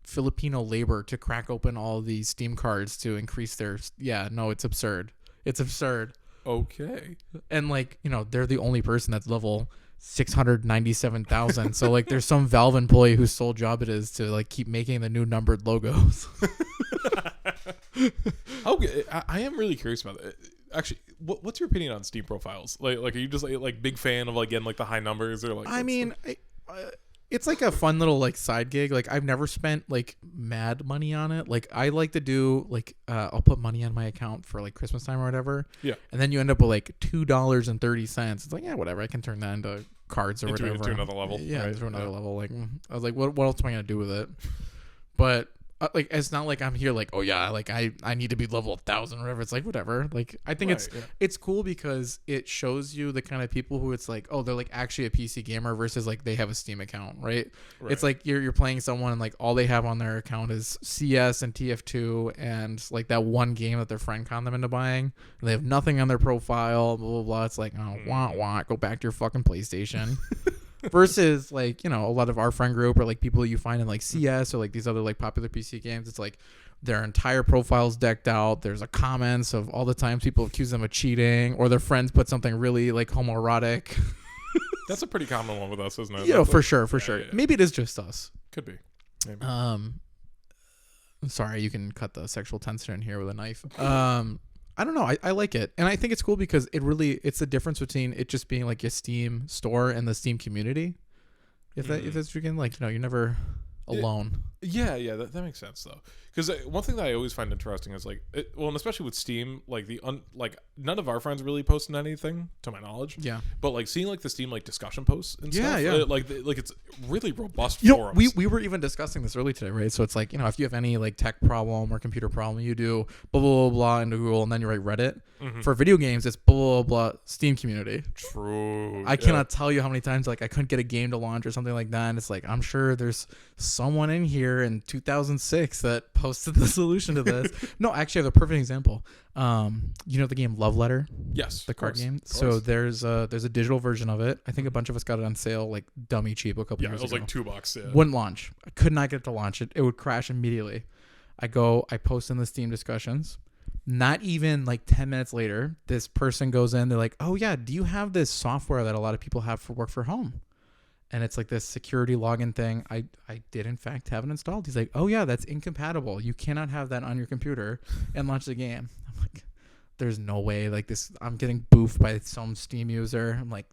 Filipino labor to crack open all these Steam cards to increase their. Yeah, no, it's absurd. It's absurd. Okay. And like, they're the only person that's level 697,000. So like there's some Valve employee whose sole job it is to like keep making the new numbered logos. Okay, I am really curious about it. Actually, what's your opinion on Steam profiles? Like are you just like big fan of like getting like the high numbers, or like? I mean, it's like a fun little like side gig. Like I've never spent like mad money on it. Like I like to do like I'll put money on my account for like Christmas time or whatever. Yeah. And then you end up with like $2.30. It's like, yeah, whatever. I can turn that into cards or whatever. To another level. Yeah, right? to another level. Like I was like, what else am I gonna do with it? But like it's not like I'm here like, oh yeah, like I need to be level 1,000 or whatever. It's like whatever. Like I think it's cool because it shows you the kind of people who it's like, oh, they're like actually a PC gamer versus like they have a Steam account, right? It's like you're playing someone and like all they have on their account is CS and TF2 and like that one game that their friend conned them into buying. And they have nothing on their profile, blah blah blah. It's like, oh, wah, go back to your fucking PlayStation. Versus like, a lot of our friend group or like people that you find in like CS or like these other like popular PC games, it's like their entire profile's decked out. There's a comments of all the times people accuse them of cheating, or their friends put something really like homoerotic. That's a pretty common one with us, isn't it? For sure. Yeah. Maybe it is just us. Could be. Maybe. I'm sorry, you can cut the sexual tension in here with a knife. I don't know. I like it. And I think it's cool because it's the difference between it just being like a Steam store and the Steam community. If that's again, like, you're never alone. Yeah, that makes sense though. Because one thing that I always find interesting is like, and especially with Steam, like none of our friends really posted anything to my knowledge. Yeah. But like seeing like the Steam like discussion posts and stuff, like it's really robust forums. We were even discussing this early today, right? So it's like, if you have any like tech problem or computer problem, you do blah blah blah, blah into Google, and then you write Reddit. Mm-hmm. For video games, it's blah blah blah Steam community. True. I cannot tell you how many times like I couldn't get a game to launch or something like that, and it's like I'm sure there's someone in here in 2006 that posted the solution to this. No, actually, I have a perfect example. The game Love Letter? Yes, the card game. So there's a digital version of it. I think a bunch of us got it on sale, like dummy cheap, a couple years ago. Yeah, it was like $2. Yeah. Wouldn't launch. I could not get it to launch. It would crash immediately. I post in the Steam discussions. Not even like 10 minutes later, this person goes in. They're like, "Oh yeah, do you have this software that a lot of people have for work for home?" And it's like this security login thing. I did in fact have it installed. He's like, "Oh yeah, that's incompatible. You cannot have that on your computer and launch the game." I'm like, "There's no way." Like this, I'm getting boofed by some Steam user. I'm like,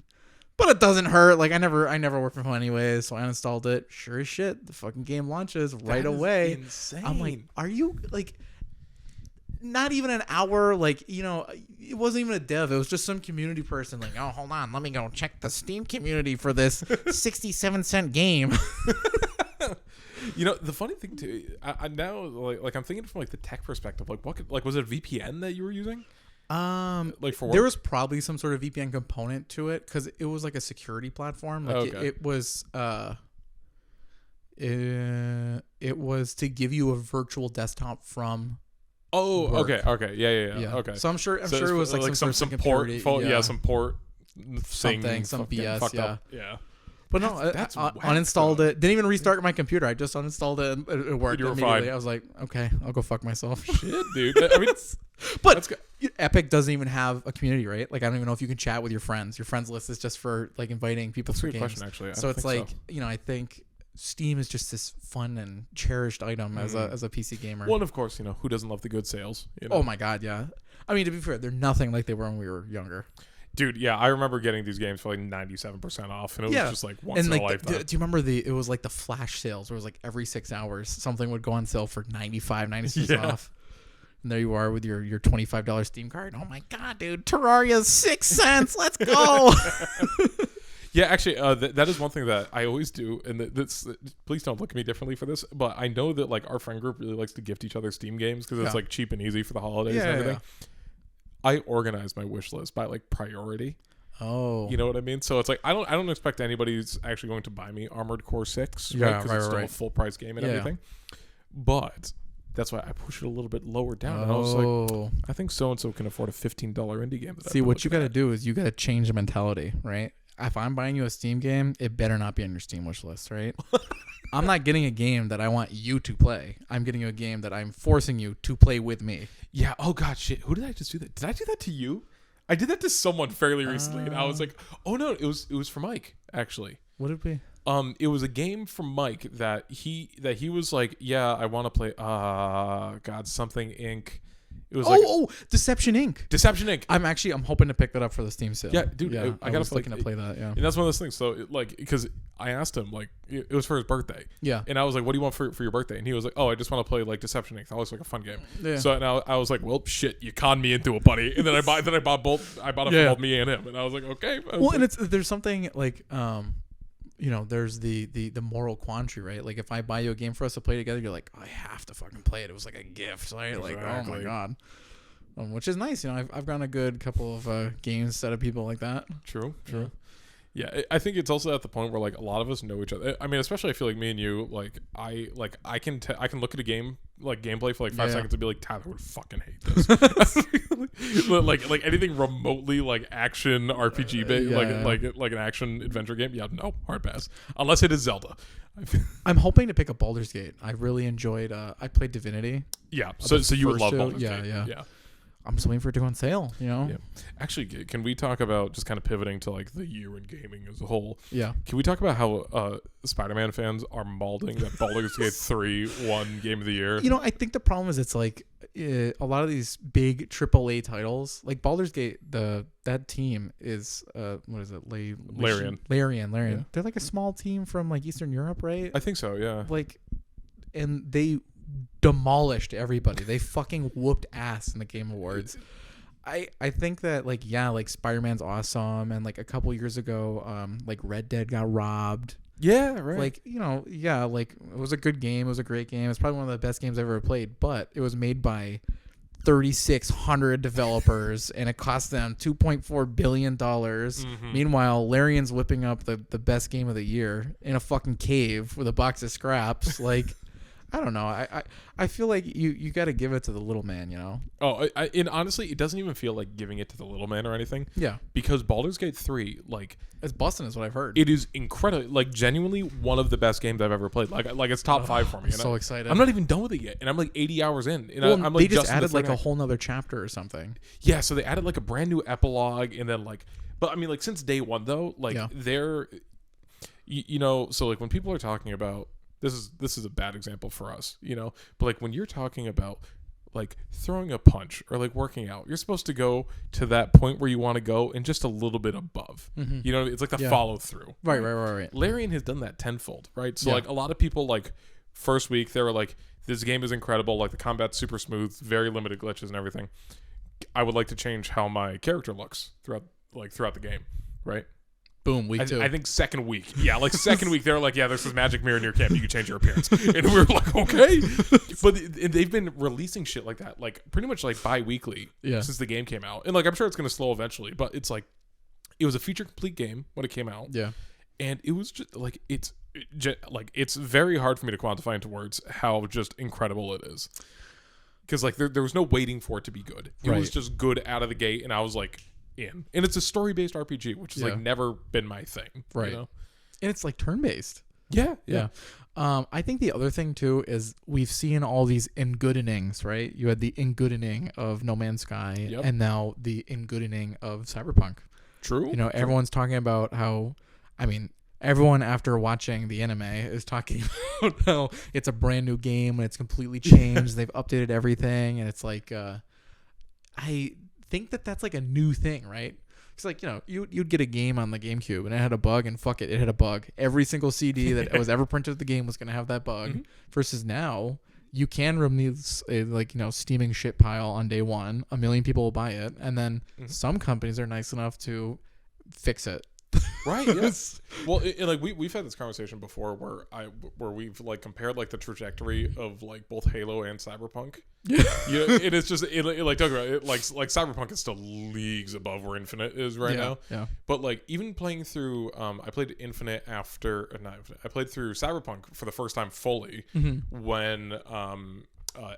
but it doesn't hurt. Like I never work from home anyways, so I uninstalled it. Sure as shit, the fucking game launches right away. Insane. I'm like, are you like? Not even an hour, like, it wasn't even a dev. It was just some community person like, oh, hold on, let me go check the Steam community for this 67-cent game. You know, the funny thing too, I now like I'm thinking from like the tech perspective. Like, was it a VPN that you were using? Like for work? There was probably some sort of VPN component to it because it was like a security platform. Like it was it was to give you a virtual desktop from. Oh, work. okay, yeah. Okay. So I'm sure it was like some sort of port, security, some port, something, some BS, up. Yeah. But no, that's I uninstalled it. Didn't even restart my computer. I just uninstalled it and it worked immediately. Fine. I was like, okay, I'll go fuck myself. Shit, dude. I mean, but Epic doesn't even have a community, right? Like, I don't even know if you can chat with your friends. Your friends list is just for like inviting people to games. That's a good question, actually. So it's like, I think Steam is just this fun and cherished item as a PC gamer. Well, and of course, who doesn't love the good sales? Oh my god, yeah. I mean, to be fair, they're nothing like they were when we were younger. Dude, yeah, I remember getting these games for like 97% off, and it was just like once in a lifetime. Do you remember it was like the flash sales where it was like every 6 hours something would go on sale for 96% off. And there you are with your $25 Steam card. Oh my god, dude, Terraria's 6 cents. Let's go. Yeah, actually, that is one thing that I always do, and please don't look at me differently for this, but I know that like our friend group really likes to gift each other Steam games because it's like cheap and easy for the holidays and everything. Yeah. I organize my wish list by like priority. Oh, you know what I mean? So it's like I don't expect anybody's actually going to buy me Armored Core 6, right? Because it's still a full price game and everything. But that's why I push it a little bit lower down. And I was like, I think so and so can afford a $15 indie game. See, what you got to do is you got to change the mentality, right? If I'm buying you a Steam game, it better not be on your Steam wish list, right? I'm not getting a game that I want you to play. I'm getting you a game that I'm forcing you to play with me. Yeah. Oh god, shit. Who did I just do that? Did I do that to you? I did that to someone fairly recently, and I was like, oh no, it was for Mike actually. What did it be? It was a game from Mike that he was like, yeah, I want to play. God, something Inc. It was Deception Inc. Deception Inc. I'm hoping to pick that up for the Steam sale. Yeah, dude. Yeah, I gotta looking to play that. Yeah, and that's one of those things. So because I asked him like it was for his birthday. Yeah, and I was like, what do you want for your birthday? And he was like, oh, I just want to play like Deception Inc. That looks like a fun game. Yeah. So now I was like, well, shit, you conned me into it, buddy. And then I bought it for both me and him. And I was like, okay. Well, and there's something like there's the moral quandary, right? Like if I buy you a game for us to play together, you're like, I have to fucking play it. It was like a gift, right? Exactly. Like, oh my god. Which is nice, I've gotten a good couple of games set of people like that. True. Yeah, I think it's also at the point where like a lot of us know each other. I mean, especially I feel like me and you, I can look at a game like gameplay for like 5 seconds and be like, Tyler would fucking hate this. like anything remotely like action RPG like an action adventure game. Yeah, no, hard pass unless it is Zelda. I'm hoping to pick up Baldur's Gate. I really enjoyed. I played Divinity. Yeah, so you would love Baldur's Gate. Yeah. I'm just waiting for it to go on sale, Yeah. Actually, can we talk about just kind of pivoting to like the year in gaming as a whole? Yeah. Can we talk about how Spider-Man fans are mauling that Baldur's Gate 3 won Game of the Year? I think the problem is it's like a lot of these big AAA titles, like Baldur's Gate, that team is what is it? Larian. Yeah. They're like a small team from like Eastern Europe, right? I think so, yeah. And they demolished everybody. They fucking whooped ass in the Game Awards. I think that like Spider-Man's awesome, and like a couple years ago like Red Dead got robbed. Yeah, right. Like, it was a good game. It was a great game. It's probably one of the best games I've ever played, but it was made by 3,600 developers and it cost them $2.4 billion. Mm-hmm. Meanwhile, Larian's whipping up the best game of the year in a fucking cave with a box of scraps. Like, I don't know. I feel like you got to give it to the little man, Oh, and honestly, it doesn't even feel like giving it to the little man or anything. Yeah. Because Baldur's Gate 3, like... It's busting is what I've heard. It is incredible. Like, genuinely one of the best games I've ever played. Like it's top 5 for me. I'm so excited. I'm not even done with it yet. And I'm like 80 hours in. And I'm like, they just added like a whole nother chapter or something. Yeah, so they added like a brand new epilogue. And then like... But I mean, like, since day one, though, like, they're... So like when people are talking about... This is a bad example for us, but like when you're talking about like throwing a punch or like working out, you're supposed to go to that point where you want to go and just a little bit above. Mm-hmm. It's like the follow through. Right. Larian has done that tenfold, right? So like a lot of people like first week they were like, this game is incredible, like the combat's super smooth, very limited glitches and everything. I would like to change how my character looks throughout the game, right? Boom, week 2. I think second week. Yeah, like second week, they were like, yeah, there's this magic mirror in your camp. You can change your appearance. And we were like, okay. But they've been releasing shit like that, like pretty much like bi-weekly since the game came out. And like, I'm sure it's going to slow eventually, but it's like, it was a feature complete game when it came out. Yeah. And it was just like, it's very hard for me to quantify into words how just incredible it is. Because like there was no waiting for it to be good. It was just good out of the gate, and I was like in. And it's a story-based RPG, which is like never been my thing. Right. You know? And it's like turn-based. Yeah. I think the other thing too is we've seen all these in-goodenings, right? You had the in-goodening of No Man's Sky, and now the in-goodening of Cyberpunk. True. You know, everyone's talking about how, I mean, everyone after watching the anime is talking about how it's a brand new game and it's completely changed. They've updated everything, and it's like, I think that's like a new thing, right? It's like, you know, you'd get a game on the GameCube and it had a bug, and fuck it, it had a bug. Every single CD that was ever printed of the game was going to have that bug. Versus now, you can release a, like, you know, steaming shit pile on day one. 1 million people will buy it, and then some companies are nice enough to fix it. Right. Yes. Well, like we've had this conversation before where we've like compared like the trajectory of like both Halo and Cyberpunk. Yeah. And it's just like talking about it, like Cyberpunk is still leagues above where Infinite is right now. Yeah. But like even playing through, I played Infinite after I played through Cyberpunk for the first time fully when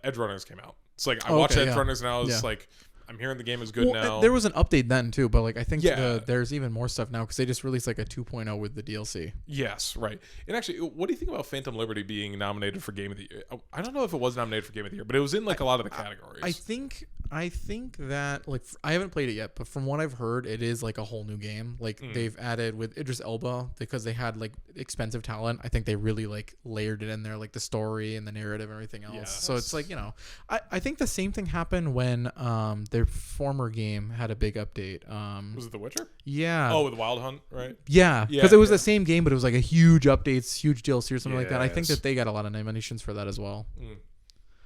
Edge Runners came out. It's like I watched Edge Runners and I was like, I'm hearing the game is good now. There was an update then too, but like I think there's even more stuff now because they just released like a 2.0 with the DLC. Yes, right. And actually, what do you think about Phantom Liberty being nominated for Game of the Year? I don't know if it was nominated for Game of the Year, but it was in like a lot of the categories. I think that like I haven't played it yet, but from what I've heard, it is like a whole new game. Like they've added with Idris Elba because they had like expensive talent. I think they really like layered it in there, like the story and the narrative and everything else. Yes. So it's like, you know, I think the same thing happened when their former game had a big update. Was it The Witcher? Yeah. Oh, with Wild Hunt, right? Yeah, because it was the same game, but it was like a huge updates, huge DLC or something like that. I think that they got a lot of nominations for that as well.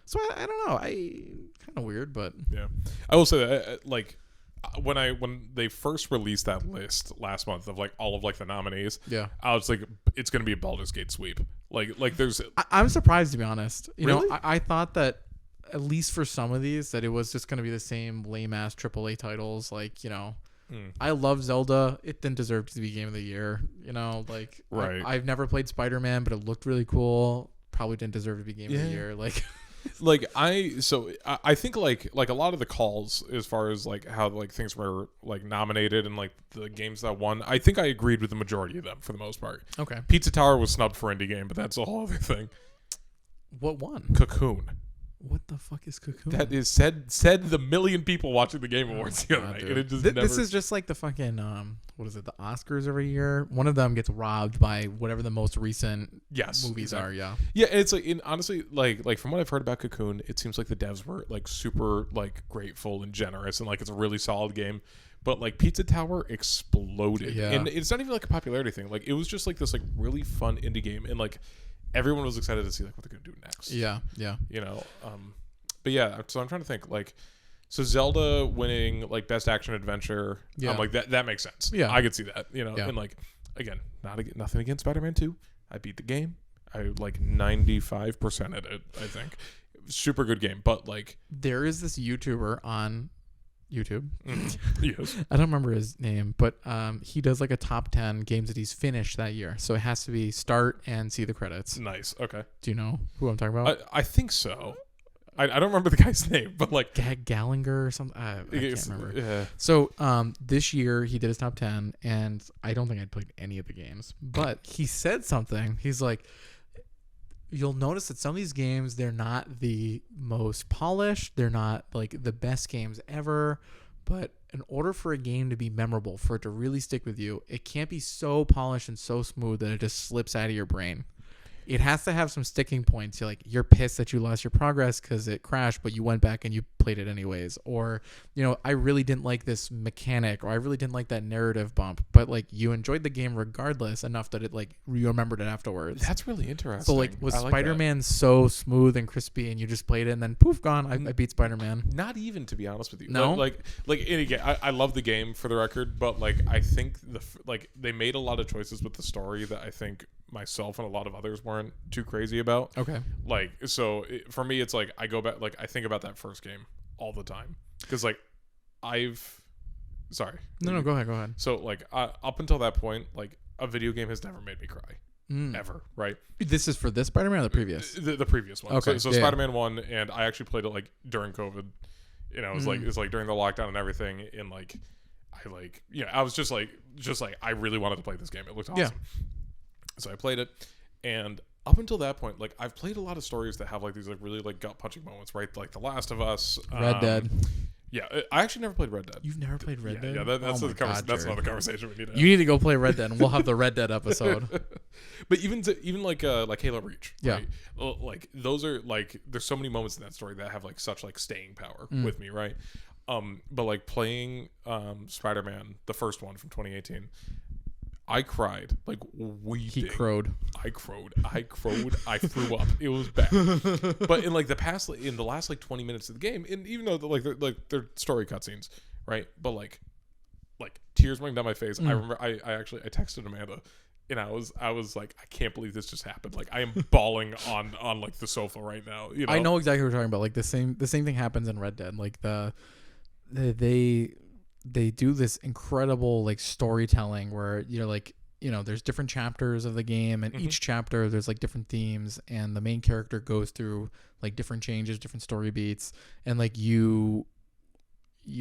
So I don't know. Kind of weird, but yeah. I will say that like when they first released that list last month of like all of like the nominees, I was like, it's gonna be a Baldur's Gate sweep. Like there's. I'm surprised, to be honest. You really? know, I thought that at least for some of these that it was just gonna be the same lame ass AAA titles. Like, you know. I love Zelda. It didn't deserve to be Game of the Year. You know, like I've never played Spider-Man, but it looked really cool. Probably didn't deserve to be Game of the Year. Like, I think like a lot of the calls as far as like how like things were like nominated and like the games that won, I think I agreed with the majority of them for the most part. Okay. Pizza Tower was snubbed for indie game, but that's a whole other thing. What won? Cocoon. What the fuck is Cocoon? That is said the million people watching the Game Awards the other night. And it just this is just like the fucking what is it? The Oscars every year. One of them gets robbed by whatever the most recent movies are. Yeah. Yeah, and it's like honestly like from what I've heard about Cocoon, it seems like the devs were like super like grateful and generous and like it's a really solid game. But like Pizza Tower exploded, and it's not even like a popularity thing. Like it was just like this like really fun indie game, and like everyone was excited to see like what they're gonna do next. Yeah. You know, but yeah. So I'm trying to think like, so Zelda winning like best action adventure. Yeah. I'm like that makes sense. Yeah, I could see that. You know, and like again, nothing against Spider-Man 2. I beat the game. I like 95% at it. I think super good game. But like there is this YouTuber on YouTube. Yes. I don't remember his name, but he does like a top 10 games that he's finished that year. So it has to be start and see the credits. Nice. Okay. Do you know who I'm talking about? I think so. I don't remember the guy's name, but like Gallagher or something. I can't remember. Yeah. So this year he did his top 10, and I don't think I'd played any of the games, but he said something. He's like, you'll notice that some of these games, they're not the most polished. They're not like the best games ever. But in order for a game to be memorable, for it to really stick with you, it can't be so polished and so smooth that it just slips out of your brain. it has to have some sticking points. You're pissed that you lost your progress because it crashed, but you went back and you played it anyways. Or, I really didn't like this mechanic, or I really didn't like that narrative bump, but like you enjoyed the game regardless enough that it like you remembered it afterwards. That's really interesting. So like was Spider-Man so smooth and crispy and you just played it and then poof, gone? I beat Spider-Man. Not even, to be honest with you. No? Like and again, I love the game for the record, but like I think they made a lot of choices with the story that I think myself and a lot of others weren't too crazy about. Okay. Like, so for me, it's like I go back, like I think about that first game all the time because like sorry. No, go ahead. So like up until that point, like a video game has never made me cry. Ever, right? This is for this Spider-Man or the previous? The previous one. Okay. So Spider-Man 1, and I actually played it like during COVID. It was like during the lockdown and everything, and like I was just like I really wanted to play this game. It looked awesome. Yeah. So I played it, and up until that point, like I've played a lot of stories that have like these like really like gut punching moments, right? Like The Last of Us, Red Dead. Yeah, I actually never played Red Dead. You've never played Red Dead? Yeah, that's that's another conversation we need to have. You need to go play Red Dead, and we'll have the Red Dead episode. But even like Halo Reach, yeah, right? Like those are like there's so many moments in that story that have like such like staying power with me, right? But like playing Spider-Man, the first one from 2018, I cried like weeping. He crowed. I crowed. I threw up. It was bad. But in like in the last like 20 minutes of the game, and even though they're story cutscenes, right? But like tears running down my face. I remember I texted Amanda, and I was like, I can't believe this just happened. Like I am bawling on like the sofa right now. I know exactly what you're talking about. Like the same thing happens in Red Dead. Like they do this incredible like storytelling where there's different chapters of the game, and each chapter there's like different themes, and the main character goes through like different changes, different story beats, and like you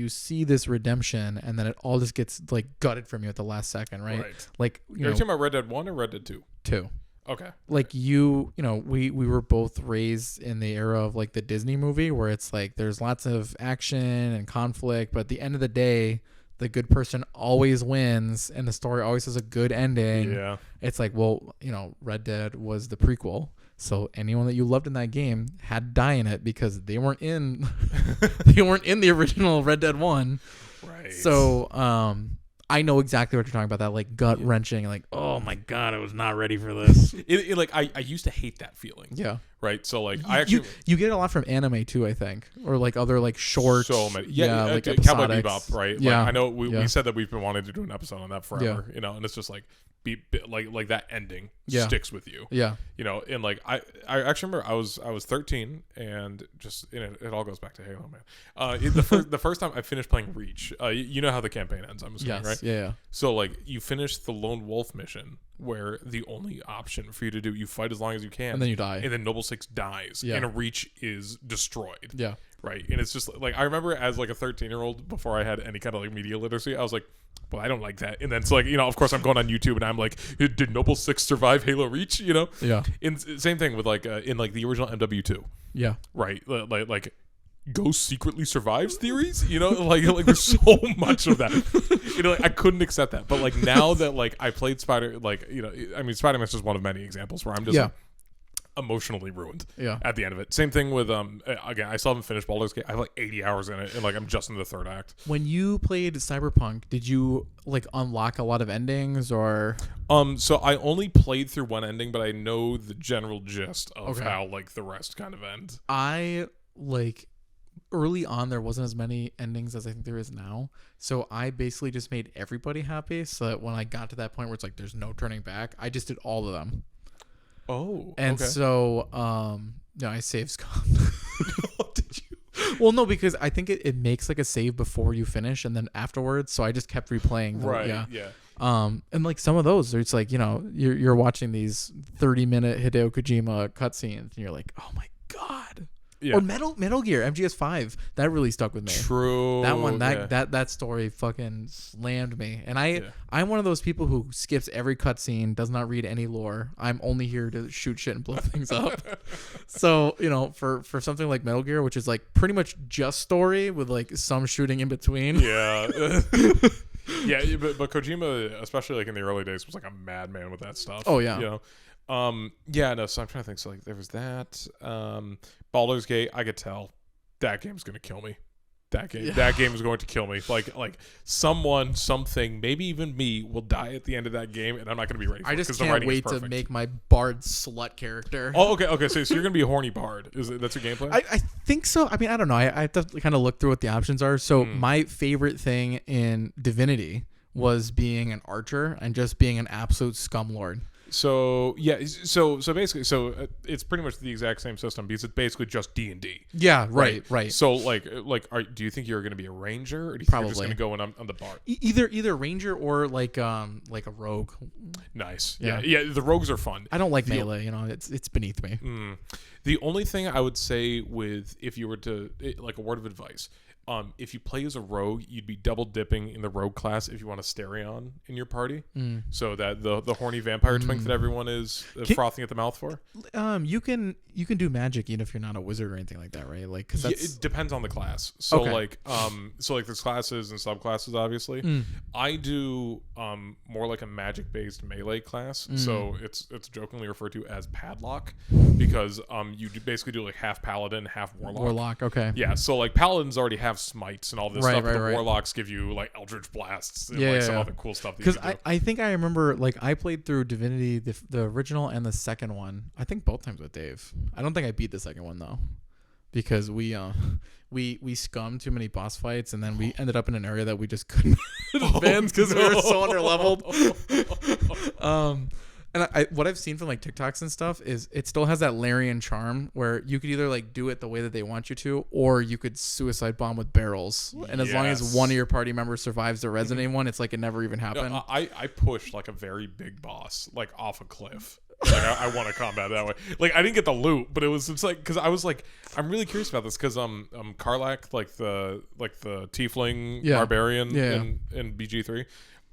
see this redemption, and then it all just gets like gutted from you at the last second, right? Like you're talking about Red Dead 1 or Red Dead 2? 2. Okay. Like we were both raised in the era of like the Disney movie where it's like there's lots of action and conflict, but at the end of the day, the good person always wins and the story always has a good ending. Yeah. It's like, well, Red Dead was the prequel. So anyone that you loved in that game had to die in it because they weren't in the original Red Dead 1. Right. So, I know exactly what you're talking about. That like gut wrenching, like, oh my god, I was not ready for this. I used to hate that feeling. Yeah. Right. So like you get it a lot from anime too, I think, or like other like shorts. So many. Like Cowboy Bebop. Right. Yeah. Like, I know we said that we've been wanting to do an episode on that forever. Yeah. And it's just like like that ending sticks with you. Yeah. And like I actually remember I was 13 and just it all goes back to Halo, man. The first time I finished playing Reach, you know how the campaign ends, I'm assuming, right? Yeah. So like you finish the Lone Wolf mission where the only option for you to do, you fight as long as you can, and then you die, and then Noble Six dies, and Reach is destroyed. Yeah. Right. And it's just like I remember as like a 13-year-old, before I had any kind of like media literacy, I was like, well, I don't like that. And then it's like, of course I'm going on YouTube and I'm like, did Noble Six survive Halo Reach? Yeah. And same thing with like in like the original MW2. Yeah. Right. Like Ghost secretly survives theories, like there's so much of that. Like I couldn't accept that. But like now that like I played Spider-Man's just one of many examples where I'm just like, emotionally ruined at the end of it. Same thing with again, I still haven't finished Baldur's Gate. I have like 80 hours in it, and like I'm just in the third act. When you played Cyberpunk, did you like unlock a lot of endings, or so I only played through one ending, but I know the general gist of how like the rest kind of end. I like early on there wasn't as many endings as I think there is now, so I basically just made everybody happy, so that when I got to that point where it's like there's no turning back, I just did all of them. Oh, and okay. So I saved Scott. Did you? Well, no, because I think it makes like a save before you finish and then afterwards, so I just kept replaying them. Right. Yeah. And like some of those, it's like you're watching these 30-minute Hideo Kojima cutscenes, and you're like, oh my god. Yeah. Or Metal Gear MGS5, that really stuck with me. True. That one, that story fucking slammed me. And I'm one of those people who skips every cutscene, does not read any lore. I'm only here to shoot shit and blow things up. So for something like Metal Gear, which is like pretty much just story with like some shooting in between. Yeah. Yeah, but Kojima, especially like in the early days, was like a madman with that stuff. Oh yeah. Yeah, no, so I'm trying to think. So like there was that. Baldur's Gate, I could tell that game's gonna kill me. That game is going to kill me. Like someone, something, maybe even me will die at the end of that game, and I'm not going to be ready for it. I just the can't writing is wait to perfect. make my bard slut character. Oh, okay. So you're going to be a horny bard. That's your gameplay? I think so. I mean, I don't know. I have to kind of look through what the options are. So my favorite thing in Divinity was being an archer and just being an absolute scumlord. So yeah, so basically, it's pretty much the exact same system because it's basically just D&D. Yeah, right. So do you think you're going to be a ranger, or do you think you're just going to go in on the bard? Either ranger or like a rogue. Nice. Yeah. The rogues are fun. I don't like melee. You know, it's beneath me. The only thing I would say with, if you were to, like, a word of advice, if you play as a rogue, you'd be double dipping in the rogue class if you want a Stereon in your party, so that the horny vampire twink that everyone is frothing at the mouth for. You can do magic even if you're not a wizard or anything like that, right? Like, because it depends on the class. So like there's classes and subclasses. Obviously, I do more like a magic based melee class. So it's jokingly referred to as padlock because you basically do like half paladin, half warlock. Okay. Yeah. So like paladins already have smites and all this stuff, but the warlocks give you like eldritch blasts and some other cool stuff. Because I think I remember, like, I played through Divinity, the original and the second one. I think both times with Dave. I don't think I beat the second one though, because we scummed too many boss fights, and then we ended up in an area that we just couldn't advance because we were so underleveled. And what I've seen from like TikToks and stuff is it still has that Larian charm where you could either like do it the way that they want you to, or you could suicide bomb with barrels. And as long as one of your party members survives the resonating one, it's like it never even happened. No, I pushed like a very big boss like off a cliff. Like I want to combat that way. Like I didn't get the loot, but it's like, because I was like, I'm really curious about this because Karlach, like the tiefling barbarian in BG3.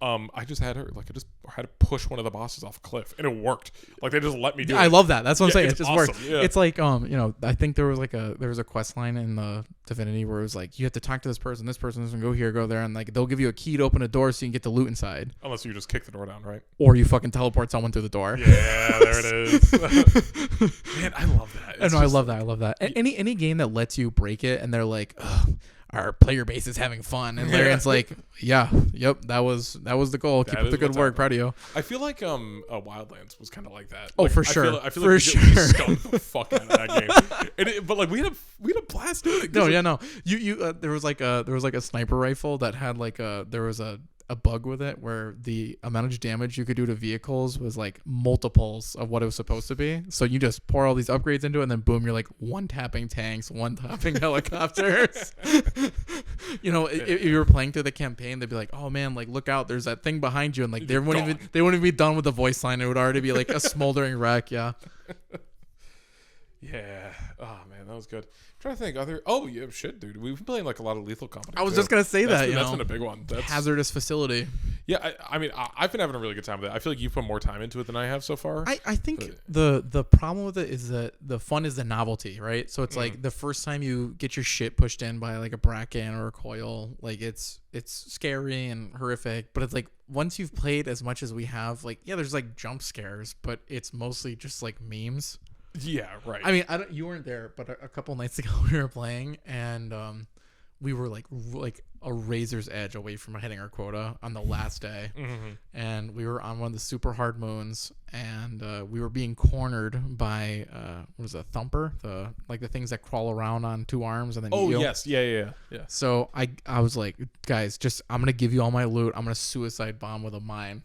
I just had to push one of the bosses off a cliff, and it worked. Like they just let me do it. I love that. That's what I'm saying. It just awesome. worked. Yeah. It's like I think there was a quest line in the Divinity where it was like you have to talk to this person and go here, go there, and like they'll give you a key to open a door so you can get the loot inside. Unless you just kick the door down, right? Or you fucking teleport someone through the door. Yeah, there it is. Man, I love that. I love that. Any game that lets you break it and they're like, ugh, our player base is having fun, and Larian's like, that was the goal. Keep up the good work. Proud of you. I feel like Wildlands was kind of like that. Oh, like, for sure. I feel like we skunked the fuck out of that game. But like we had a blast doing it. No. You there was like a sniper rifle that had like there was a bug with it where the amount of damage you could do to vehicles was like multiples of what it was supposed to be. So you just pour all these upgrades into it, and then boom, you're like one tapping tanks, one tapping helicopters. If you were playing through the campaign, they'd be like, "Oh man, like look out, there's that thing behind you," and like they wouldn't even be done with the voice line. It would already be like a smoldering wreck. Yeah. Yeah. Oh man, that was good. I'm trying to think other. Oh yeah, shit, dude. We've been playing like a lot of Lethal Company. I was just gonna say that's been a big one. That's hazardous facility. Yeah, I mean, I've been having a really good time with it. I feel like you've put more time into it than I have so far. I think the problem with it is that the fun is the novelty, right? So it's like the first time you get your shit pushed in by like a bracken or a coil, like it's scary and horrific. But it's like once you've played as much as we have, like there's like jump scares, but it's mostly just like memes. Yeah, right. I mean, you weren't there, but a couple nights ago we were playing, and we were like a razor's edge away from hitting our quota on the last day, and we were on one of the super hard moons, and we were being cornered by what was it, a thumper, the things that crawl around on two arms and then eat you. Yes, yeah. So I was like, guys, I'm gonna give you all my loot. I'm gonna suicide bomb with a mine.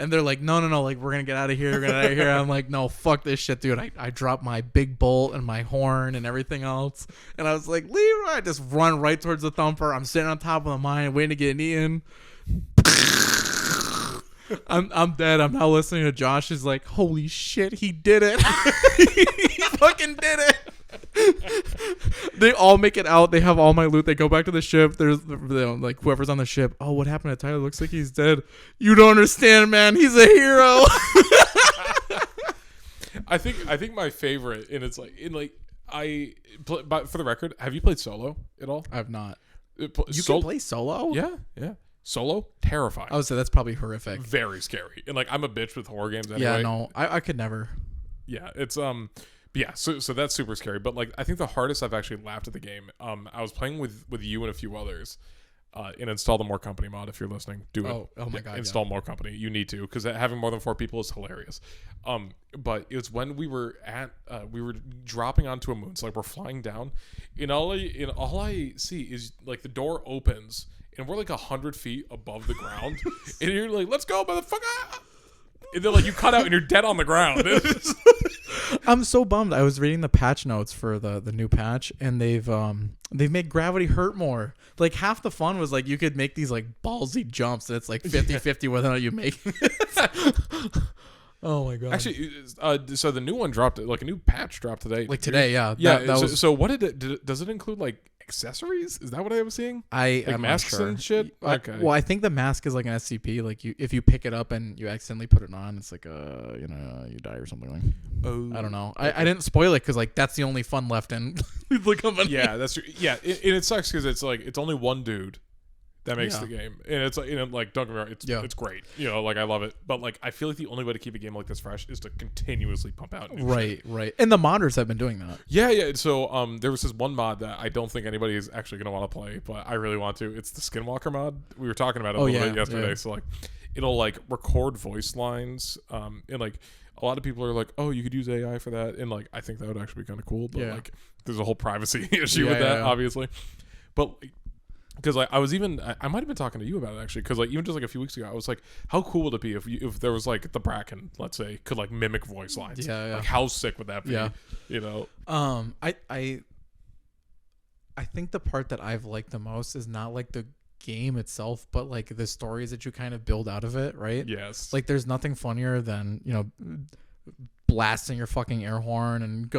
And they're like, no, like, we're going to get out of here. I'm like, no, fuck this shit, dude. I dropped my big bolt and my horn and everything else. And I was like, Leroy, I just run right towards the thumper. I'm sitting on top of the mine waiting to get eaten. I'm dead. I'm now listening to Josh. Is like, holy shit, he did it. He fucking did it. They all make it out. They have all my loot. They go back to the ship. There's like whoever's on the ship. Oh, what happened to Tyler? Looks like he's dead. You don't understand, man. He's a hero. I think my favorite, and it's like but for the record, have you played solo at all? I've not. You can play solo? Yeah. Solo, terrifying. I would say that's probably horrific. Very scary. And like I'm a bitch with horror games anyway. Yeah, no, I could never. Yeah, it's but yeah, so that's super scary. But like, I think the hardest I've actually laughed at the game. I was playing with you and a few others. And install the More Company mod if you're listening. Do it. Oh my god! Install More Company. You need to, because having more than 4 people is hilarious. But it was when we were dropping onto a moon. So like we're flying down, and all I see is like the door opens, and we're like 100 feet above the ground, and you're like, "Let's go, motherfucker!" And then like you cut out, and you're dead on the ground. I'm so bummed. I was reading the patch notes for the new patch, and they've made gravity hurt more. Like half the fun was like you could make these like ballsy jumps, and it's like 50-50 whether or not you make it. Oh my god! Actually, so the new one dropped. Like a new patch dropped today. Like today, yeah. Yeah. That was. So what does it include? Like accessories? Is that what I was seeing? Like masks sure. and shit. Okay. Well, I think the mask is like an SCP. Like if you pick it up and you accidentally put it on, it's like you die or something. Like. Oh, I don't know. I didn't spoil it because like that's the only fun left in the company. Yeah, that's true. Yeah, it sucks because it's like it's only one dude that makes the game, and it's like like don't get me wrong, it's great. Like I love it, but like I feel like the only way to keep a game like this fresh is to continuously pump out new shit. Right. And the modders have been doing that. Yeah. So there was this one mod that I don't think anybody is actually gonna want to play, but I really want to. It's the Skinwalker mod. We were talking about it a little bit yesterday. Yeah. So like it'll like record voice lines, and like. A lot of people are like, "Oh, you could use AI for that," and like, I think that would actually be kind of cool. But like, there's a whole privacy issue with that, obviously. But because like, I might have been talking to you about it actually, because like even just like a few weeks ago, I was like, "How cool would it be if there was like the Bracken, let's say, could like mimic voice lines? Yeah. Like, how sick would that be? Yeah. I think the part that I've liked the most is not like the game itself, but like the stories that you kind of build out of it, right? Yes. Like there's nothing funnier than blasting your fucking air horn and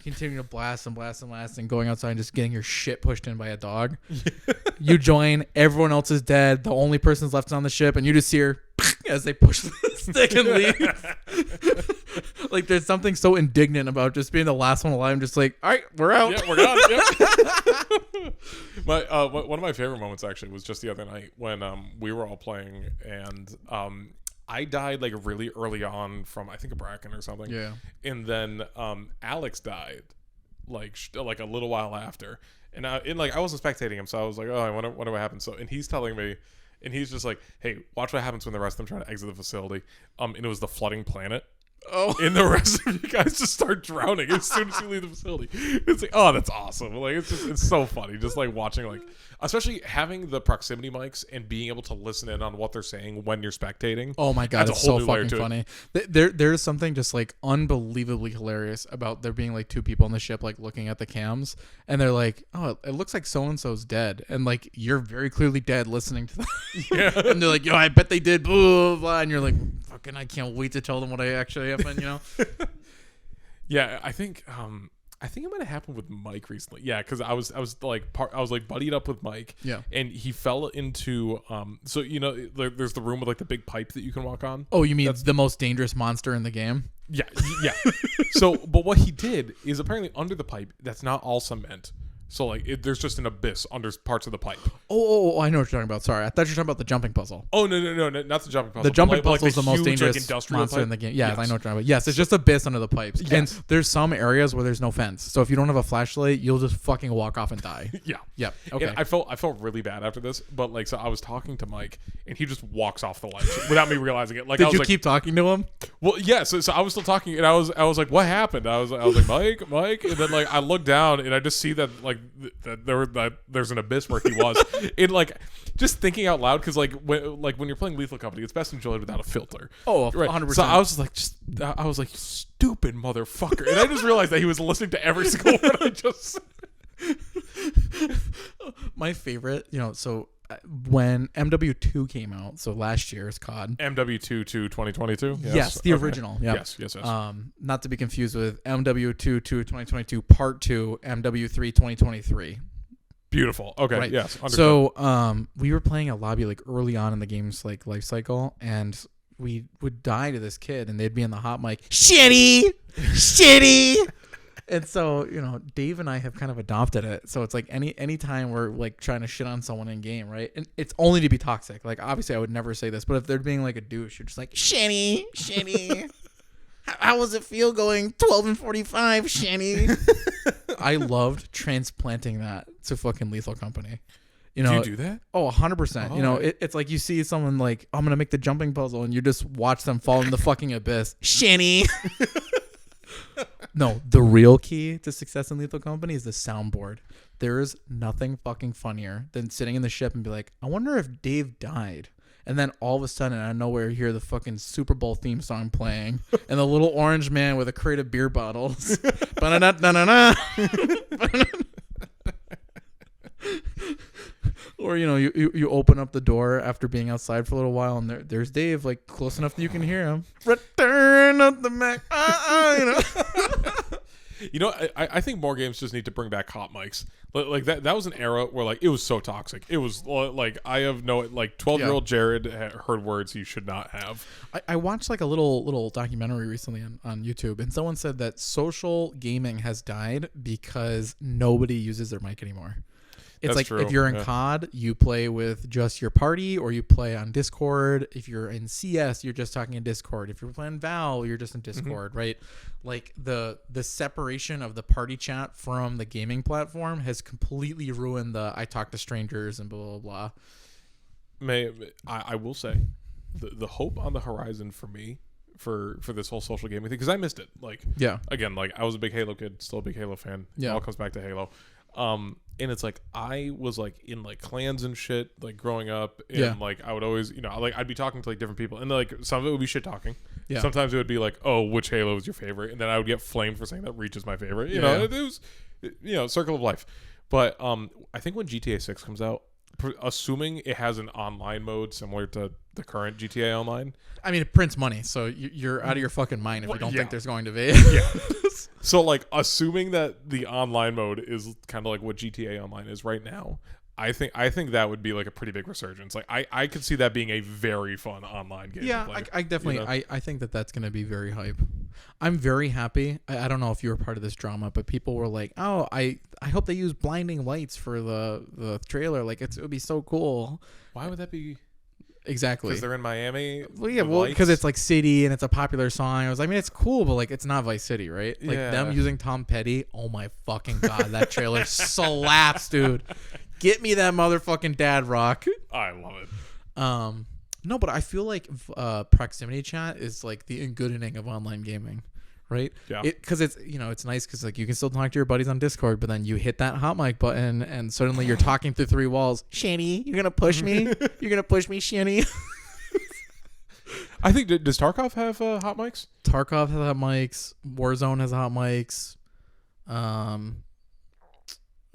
continuing to blast and going outside and just getting your shit pushed in by a dog. You join, everyone else is dead, the only person's left on the ship, and you just hear as they push the stick and leave. Like there's something so indignant about just being the last one alive. I'm just like, all right, we're out. Yeah, we're gone. Yep. One of my favorite moments actually was just the other night when we were all playing, and I died like really early on from I think a Bracken or something. Yeah. And then Alex died like a little while after, and I wasn't spectating him, so I was like, oh, I wonder what happened. So and he's telling me. And he's just like, hey, watch what happens when the rest of them try to exit the facility. And it was the flooding planet. Oh. And the rest of you guys just start drowning as soon as you leave the facility. It's like, oh, that's awesome. Like, it's so funny. Just like watching, like, especially having the proximity mics and being able to listen in on what they're saying when you're spectating. Oh my God, it's so fucking funny. There's something just like unbelievably hilarious about there being like 2 people on the ship, like looking at the cams, and they're like, oh, it looks like so-and-so's dead. And like, you're very clearly dead listening to that. Yeah. And they're like, yo, I bet they did, blah, blah, blah. And you're like, fucking, I can't wait to tell them what actually happened, Yeah, I think it might have happened with Mike recently. Yeah, because I was buddied up with Mike. Yeah, and he fell into so there's the room with like the big pipe that you can walk on. Oh, you mean that's the most dangerous monster in the game? Yeah. So, but what he did is apparently under the pipe, that's not all cement. So like there's just an abyss under parts of the pipe. Oh, I know what you're talking about. Sorry, I thought you were talking about the jumping puzzle. Oh no, not the jumping puzzle. The jumping puzzle is the most huge, dangerous monster pipe. In the game. Yes, I know what you're talking about. Yes, it's just abyss under the pipes. Yes. And there's some areas where there's no fence. So if you don't have a flashlight, you'll just fucking walk off and die. Yeah. Yep. Okay. And I felt really bad after this, but like so I was talking to Mike and he just walks off the ledge without me realizing it. Like Did you keep talking to him? Well, yeah. So I was still talking and I was like, what happened? I was like, Mike, and then like I look down and I just see that like that there's an abyss where he was. And like just thinking out loud, because like when you're playing Lethal Company, it's best enjoyed without a filter. Oh, 100%. So I was like, stupid motherfucker, and I just realized that he was listening to every single word I just said. My favorite, so when MW2 came out, so last year's COD. MW2 to 2022? Yes, the original. Yep. Yes. Not to be confused with MW2 to 2022 Part 2, MW3 2023. Beautiful. Okay. Right. Yes. Understood. So we were playing a lobby like early on in the game's like life cycle, and we would die to this kid, and they'd be in the hot mic, shitty. And so, Dave and I have kind of adopted it. So it's like any time we're like trying to shit on someone in game, right? And it's only to be toxic. Like obviously I would never say this, but if they're being like a douche, you're just like, shitty. How was it feel going 12-45, Shanny? I loved transplanting that to fucking Lethal Company. You know, do you do that? Oh, 100%. You know, it's like you see someone like, I'm going to make the jumping puzzle, and you just watch them fall in the fucking abyss. Shanny. No, the real key to success in Lethal Company is the soundboard. There is nothing fucking funnier than sitting in the ship and be like, I wonder if Dave died. And then all of a sudden, out of nowhere, you hear the fucking Super Bowl theme song playing, and the little orange man with a crate of beer bottles. Ba-na-na-na-na-na. Or, you know, you open up the door after being outside for a little while, and there's Dave, like, close enough that you can hear him. Return of the Mac. You know. You know, I think more games just need to bring back hot mics. Like that was an era where like it was so toxic. It was like I have no like 12-year-old Jared heard words he should not have. I watched like a little documentary recently on YouTube, and someone said that social gaming has died because nobody uses their mic anymore. It's That's like true. If you're in COD, you play with just your party, or you play on Discord. If you're in CS, you're just talking in Discord. If you're playing Val, you're just in Discord, right? Like the separation of the party chat from the gaming platform has completely ruined the I talk to strangers and blah, blah, blah. I will say the hope on the horizon for me for this whole social gaming thing, because I missed it. Like, yeah, again, like I was a big Halo kid, still a big Halo fan. Yeah. It all comes back to Halo. And it's like I was like in like clans and shit like growing up, and like I would always, you know, like I'd be talking to like different people, and like some of it would be shit talking. Yeah. Sometimes it would be like, oh, which Halo is your favorite, and then I would get flamed for saying that Reach is my favorite. You know, it was, you know, circle of life. But I think when GTA 6 comes out, assuming it has an online mode similar to the current GTA Online. I mean, it prints money, so you're out of your fucking mind if you don't think there's going to be. Yeah. So, like, assuming that the online mode is kind of like what GTA Online is right now, I think that would be like a pretty big resurgence. Like, I could see that being a very fun online game. Yeah, I definitely, you know? I think that's going to be very hype. I'm very happy. I don't know if you were part of this drama, but people were like, oh, I hope they use blinding lights for the trailer. Like, it would be so cool. Why would that be? Exactly. Because they're in Miami? Well, yeah, because it's like City and it's a popular song. I mean, it's cool, but like, it's not Vice City, right? Like, them using Tom Petty. Oh my fucking God. That trailer slaps, dude. Get me that motherfucking dad rock. I love it. No, but I feel like proximity chat is like the ingoodening of online gaming, right? Yeah. Because it's, you know, it's nice because like you can still talk to your buddies on Discord, but then you hit that hot mic button and suddenly you're talking through three walls. Shanny, you're gonna push me? You're gonna push me, Shanny? I think does Tarkov have hot mics? Tarkov has hot mics. Warzone has hot mics.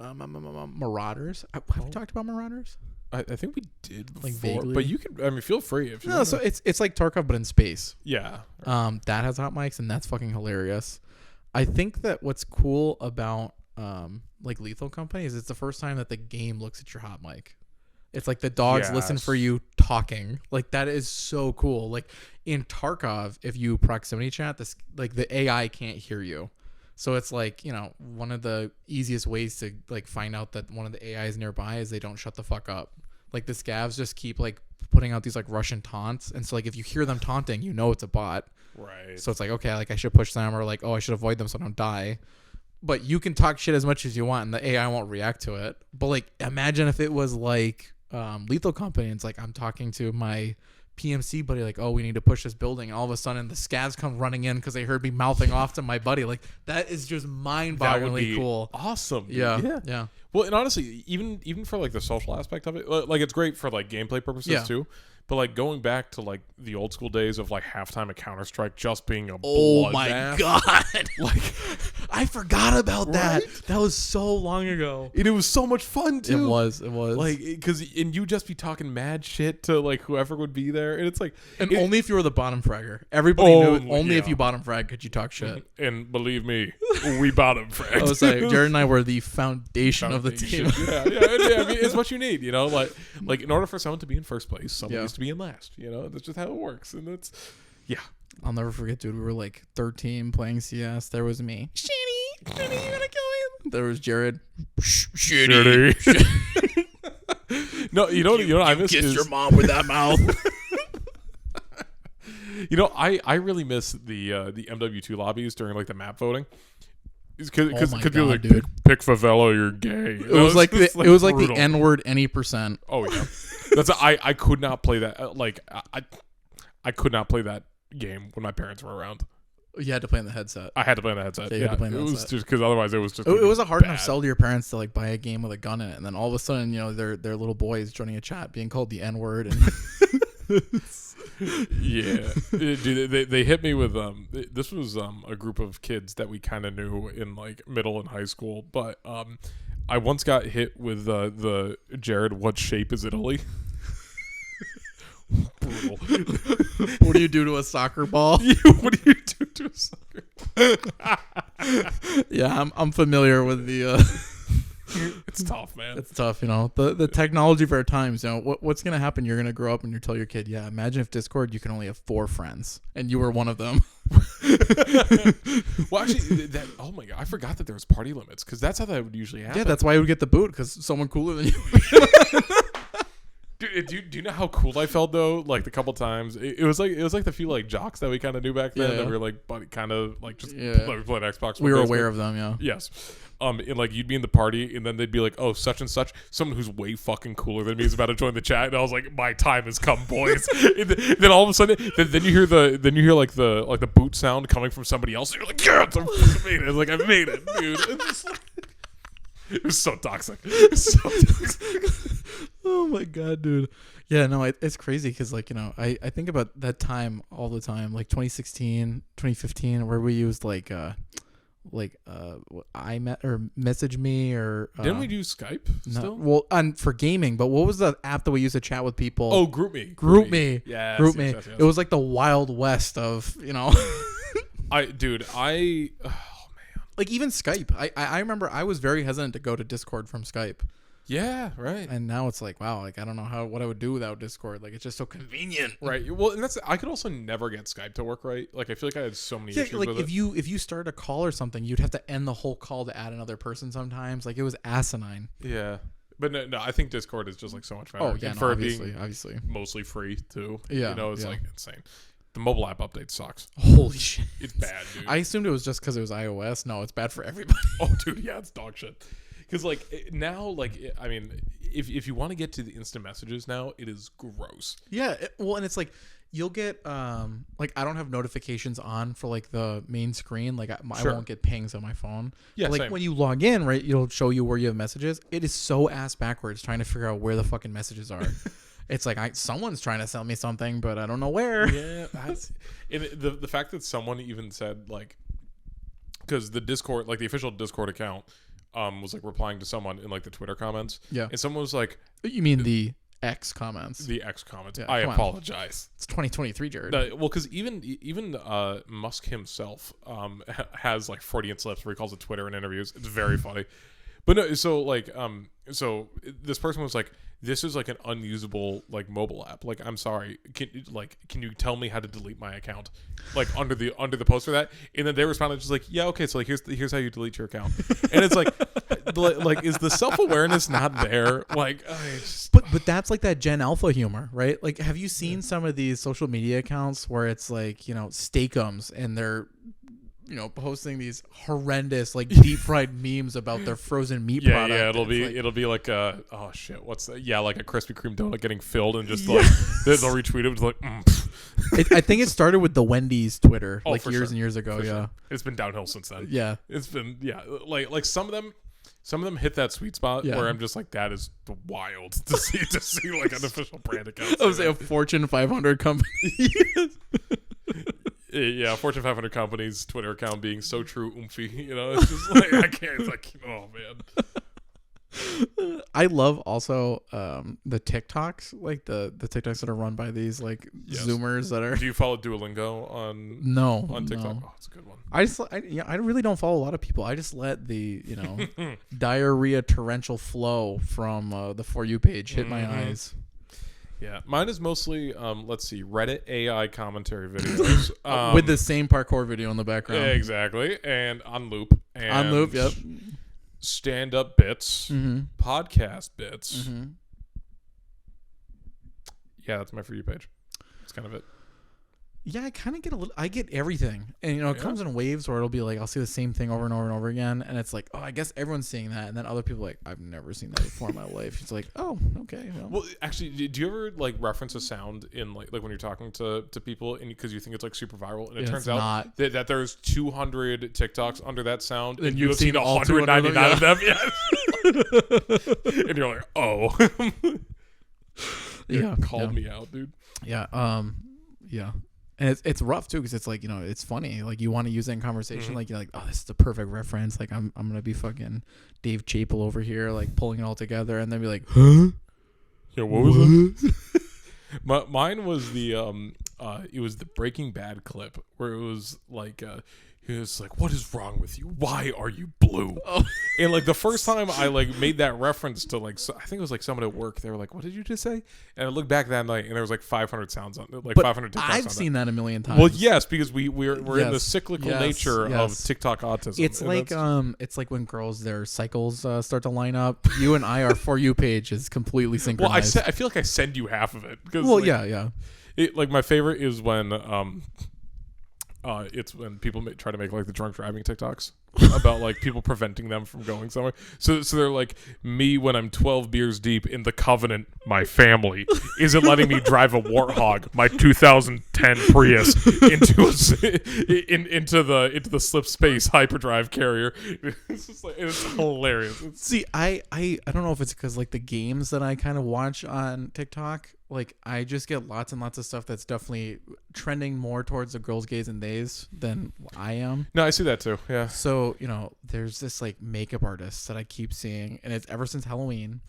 Marauders. Have we talked about Marauders? I think we did before, like vaguely. But you can. I mean, feel free if you. No, so it's like Tarkov but in space. Yeah. That has hot mics and that's fucking hilarious. I think that what's cool about like Lethal Company is it's the first time that the game looks at your hot mic. It's like the dogs listen for you talking. Like that is so cool. Like in Tarkov, if you proximity chat, this like the AI can't hear you. So it's like, you know, one of the easiest ways to like find out that one of the AIs nearby is they don't shut the fuck up. Like the scavs just keep like putting out these like Russian taunts. And so like if you hear them taunting, you know it's a bot. Right. So it's like, okay, like I should push them, or like, oh, I should avoid them so I don't die. But you can talk shit as much as you want and the AI won't react to it. But like imagine if it was like Lethal Company and it's like I'm talking to my PMC buddy, like, oh, we need to push this building, and all of a sudden the scavs come running in because they heard me mouthing off to my buddy. Like that is just mind-bogglingly cool. Awesome. Yeah. Well, and honestly, even for like the social aspect of it, like it's great for like gameplay purposes too. But like going back to like the old school days of like halftime at Counter-Strike just being a oh my God, like I forgot about that. That was so long ago. And it was so much fun too. It was like because and you just be talking mad shit to like whoever would be there, and it's like only if you were the bottom fragger. Everybody knew only if you bottom frag could you talk shit. And believe me, we bottom fragged. I was like, Jared and I were the foundation of the team. Yeah. I mean, it's what you need, you know. Like in order for someone to be in first place, someone needs to be in last. You know, that's just how it works, and that's I'll never forget, dude. We were like 13 playing CS. There was me. Shitty, you gonna kill him? There was Jared. Shitty. No, you know what I miss kiss your mom with that mouth. You know, I really miss the MW2 lobbies during like the map voting. Because people like pick favela, you're gay. It was like the brutal. N-word any percent. Oh yeah, I could not play that. Like I could not play that game when my parents were around. You had to play in the headset. I had to play in the headset. Yeah, you had to play in the it was headset. just because otherwise it was just. It was a hard enough sell to your parents to like buy a game with a gun in it, and then all of a sudden, you know, their little boys joining a chat being called the N-word and. Yeah, dude, they hit me with this was a group of kids that we kind of knew in like middle and high school, but I once got hit with the Jared, what shape is Italy? Brutal. What do you do to a soccer ball? What do you do to a soccer? Yeah, I'm familiar with the. It's tough, man. It's tough, you know. The technology of our times. You know what's gonna happen? You're gonna grow up and you tell your kid, yeah. Imagine if Discord, you can only have 4 friends, and you were one of them. Well, actually, oh my god, I forgot that there was party limits because that's how that would usually happen. Yeah, that's why I would get the boot because someone cooler than you. Dude, do you know how cool I felt though? Like the couple times, it was like the few like jocks that we kind of knew back then that we were like, kind of like just playing Xbox. We were aware of them, yeah. Yes. And like you'd be in the party, and then they'd be like, "Oh, such and such, someone who's way fucking cooler than me is about to join the chat," and I was like, "My time has come, boys." And then all of a sudden, then you hear like the boot sound coming from somebody else. And you're like, "Yeah, I made it!" Like I made it, dude. It was so toxic. Oh my god, dude. Yeah, no, it's crazy because like, you know, I think about that time all the time, like 2016, 2015, where we used I met or message me or didn't we do Skype still? Well, for gaming, but what was the app that we used to chat with people? Oh, GroupMe. GroupMe. Yeah, GroupMe. Yes. It was like the Wild West of, you know. Like even Skype. I remember I was very hesitant to go to Discord from Skype. Yeah, right. And now it's like, wow, like I don't know what I would do without Discord. Like it's just so convenient. Right. Well, and I could also never get Skype to work right. Like I feel like I had so many issues like with if you start a call or something, you'd have to end the whole call to add another person sometimes. Like it was asinine. Yeah. But no, I think Discord is just like so much better. Oh, yeah, for obviously. being mostly free too. Yeah. You know, it's like insane. The mobile app update sucks. Holy shit. It's bad, dude. I assumed it was just because it was iOS. No, it's bad for everybody. Oh, dude, yeah, it's dog shit. Because like now, like I mean, if you want to get to the instant messages now, it is gross. Yeah, and it's like you'll get like I don't have notifications on for like the main screen. Like I won't get pings on my phone. Yeah, but, like same. when you log in, right, it'll show you where you have messages. It is so ass backwards trying to figure out where the fucking messages are. It's like someone's trying to sell me something, but I don't know where. Yeah, the fact that someone even said like, because the Discord, like the official Discord account, was like replying to someone in like the Twitter comments. Yeah, and someone was like, "You mean the X comments?" The X comments. Yeah, I apologize. It's 2023, Jared. Well, because even Musk himself has like Freudian slips where he calls it Twitter in interviews. It's very funny. But no, so like so this person was like, this is like an unusable like mobile app. Like, I'm sorry, can you tell me how to delete my account? Like under the post for that, and then they responded just like, yeah, okay, so like here's how you delete your account, and it's like is the self awareness not there? Like, but that's like that Gen Alpha humor, right? Like, have you seen some of these social media accounts where it's like, you know, Steakums and they're, you know, posting these horrendous like deep fried memes about their frozen meat product. Yeah, it'll be like oh shit, what's that? Yeah, like a Krispy Kreme donut getting filled and just like they'll retweet it like. I think it started with the Wendy's Twitter like years and years ago. Sure. It's been downhill since then. Yeah, it's been like some of them hit that sweet spot where I'm just like, that is wild to see like an official brand account. I was like a Fortune 500 company. Yeah, Fortune 500 company's Twitter account being so true oomphy, you know, it's just like I can't, like, oh man. I love also the TikToks, like the TikToks that are run by these like Zoomers that are. Do you follow Duolingo on TikTok? No. Oh, it's a good one. I really don't follow a lot of people. I just let the, you know, diarrhea torrential flow from the For You page hit my eyes. Yeah, mine is mostly let's see, Reddit AI commentary videos with the same parkour video in the background. Yeah, exactly, and on loop. Yep. Stand-up bits, podcast bits. Yeah, that's my For You page. That's kind of it. Yeah, I kind of get I get everything. And, you know, it Yeah. comes in waves where it'll be like, I'll see the same thing over and over and over again. And it's like, oh, I guess everyone's seeing that. And then other people are like, I've never seen that before in my life. It's like, oh, okay. Well, actually, do you ever like reference a sound in like when you're talking to people and because you think it's like super viral and it turns out that there's 200 TikToks under that sound and you've seen 199 of them? Yes. And you're like, oh. Yeah. Called me out, dude. Yeah. Yeah. And it's rough too because it's like, you know, it's funny. Like you want to use it in conversation. Like you're like, oh, this is the perfect reference. Like I'm gonna be fucking Dave Chappelle over here, like pulling it all together, and then be like, huh? Yeah, what was it? Mine was the it was the Breaking Bad clip where it was like he was like, what is wrong with you? Why are you blue? Oh. And like the first time I like made that reference to like I think it was like someone at work. They were like, what did you just say? And I looked back that night and there was like 500 sounds on it, like But 500 TikToks I've on seen that a million times. Well, yes, because we're in the Yes. cyclical Yes. nature of Yes. TikTok autism. It's And like that's- it's like when girls their cycles start to line up. You and I, our For You page is completely well, synchronized. I feel like I send you half of it. Because, Well, like, yeah. It, like my favorite is when it's when people try to make like the drunk driving TikToks about like people preventing them from going somewhere. So they're like, me when I'm 12 beers deep in the Covenant, my family isn't letting me drive a Warthog, my 2010 Prius into the slip space hyperdrive carrier. It's just like it's hilarious. See, I don't know if it's because like the games that I kind of watch on TikTok, like I just get lots and lots of stuff that's definitely trending more towards the girls, gays, and theys than I am. No, I see that too. Yeah. So, you know, there's this like makeup artist that I keep seeing, and it's ever since Halloween.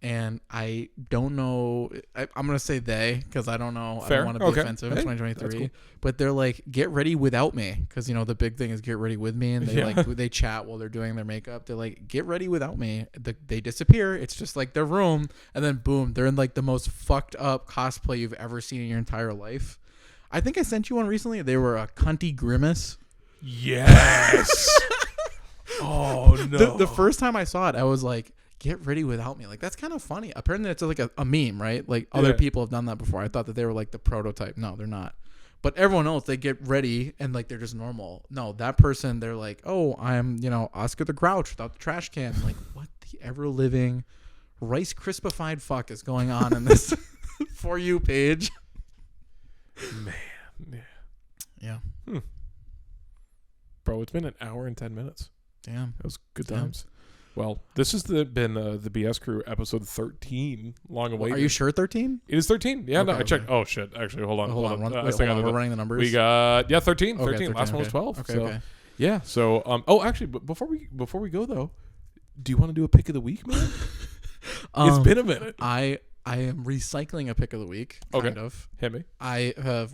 And I don't know. I'm going to say they because I don't know. Fair. I don't want to be Okay. offensive Hey, in 2023. that's But they're like, get ready without me. Because, you know, the big thing is get ready with me. And they Yeah. they chat while they're doing their makeup. They're like, get ready without me. They disappear. It's just like their room. And then boom, they're in like the most fucked up cosplay you've ever seen in your entire life. I think I sent you one recently. They were a cunty grimace. Yes. Oh no. The first time I saw it, I was like, get ready without me. Like, that's kind of funny. Apparently, it's like a meme, right? Like, other Yeah. people have done that before. I thought that they were like the prototype. No, they're not. But everyone else, they get ready and like they're just normal. No, that person, they're like, oh, I'm, you know, Oscar the Grouch without the trash can. Like, what the ever living Rice Krispified fuck is going on in this For You page? Man. Yeah. Bro, it's been an hour and 10 minutes. Damn. That was good Damn. times. Well, this has been the BS Crew episode 13. Long awaited. Are you sure 13? It is 13. Yeah, no, Okay, I checked. okay. Oh, shit. Actually, hold on. Hold on. I Wait, think hold on. I We're running the numbers. We got 13. Okay, 13. Last one was okay. 12. Okay, so, okay. Yeah. So oh, actually, but before we go though, do you want to do a pick of the week, man? It's been a minute. I am recycling a pick of the week, kind of. Hit me.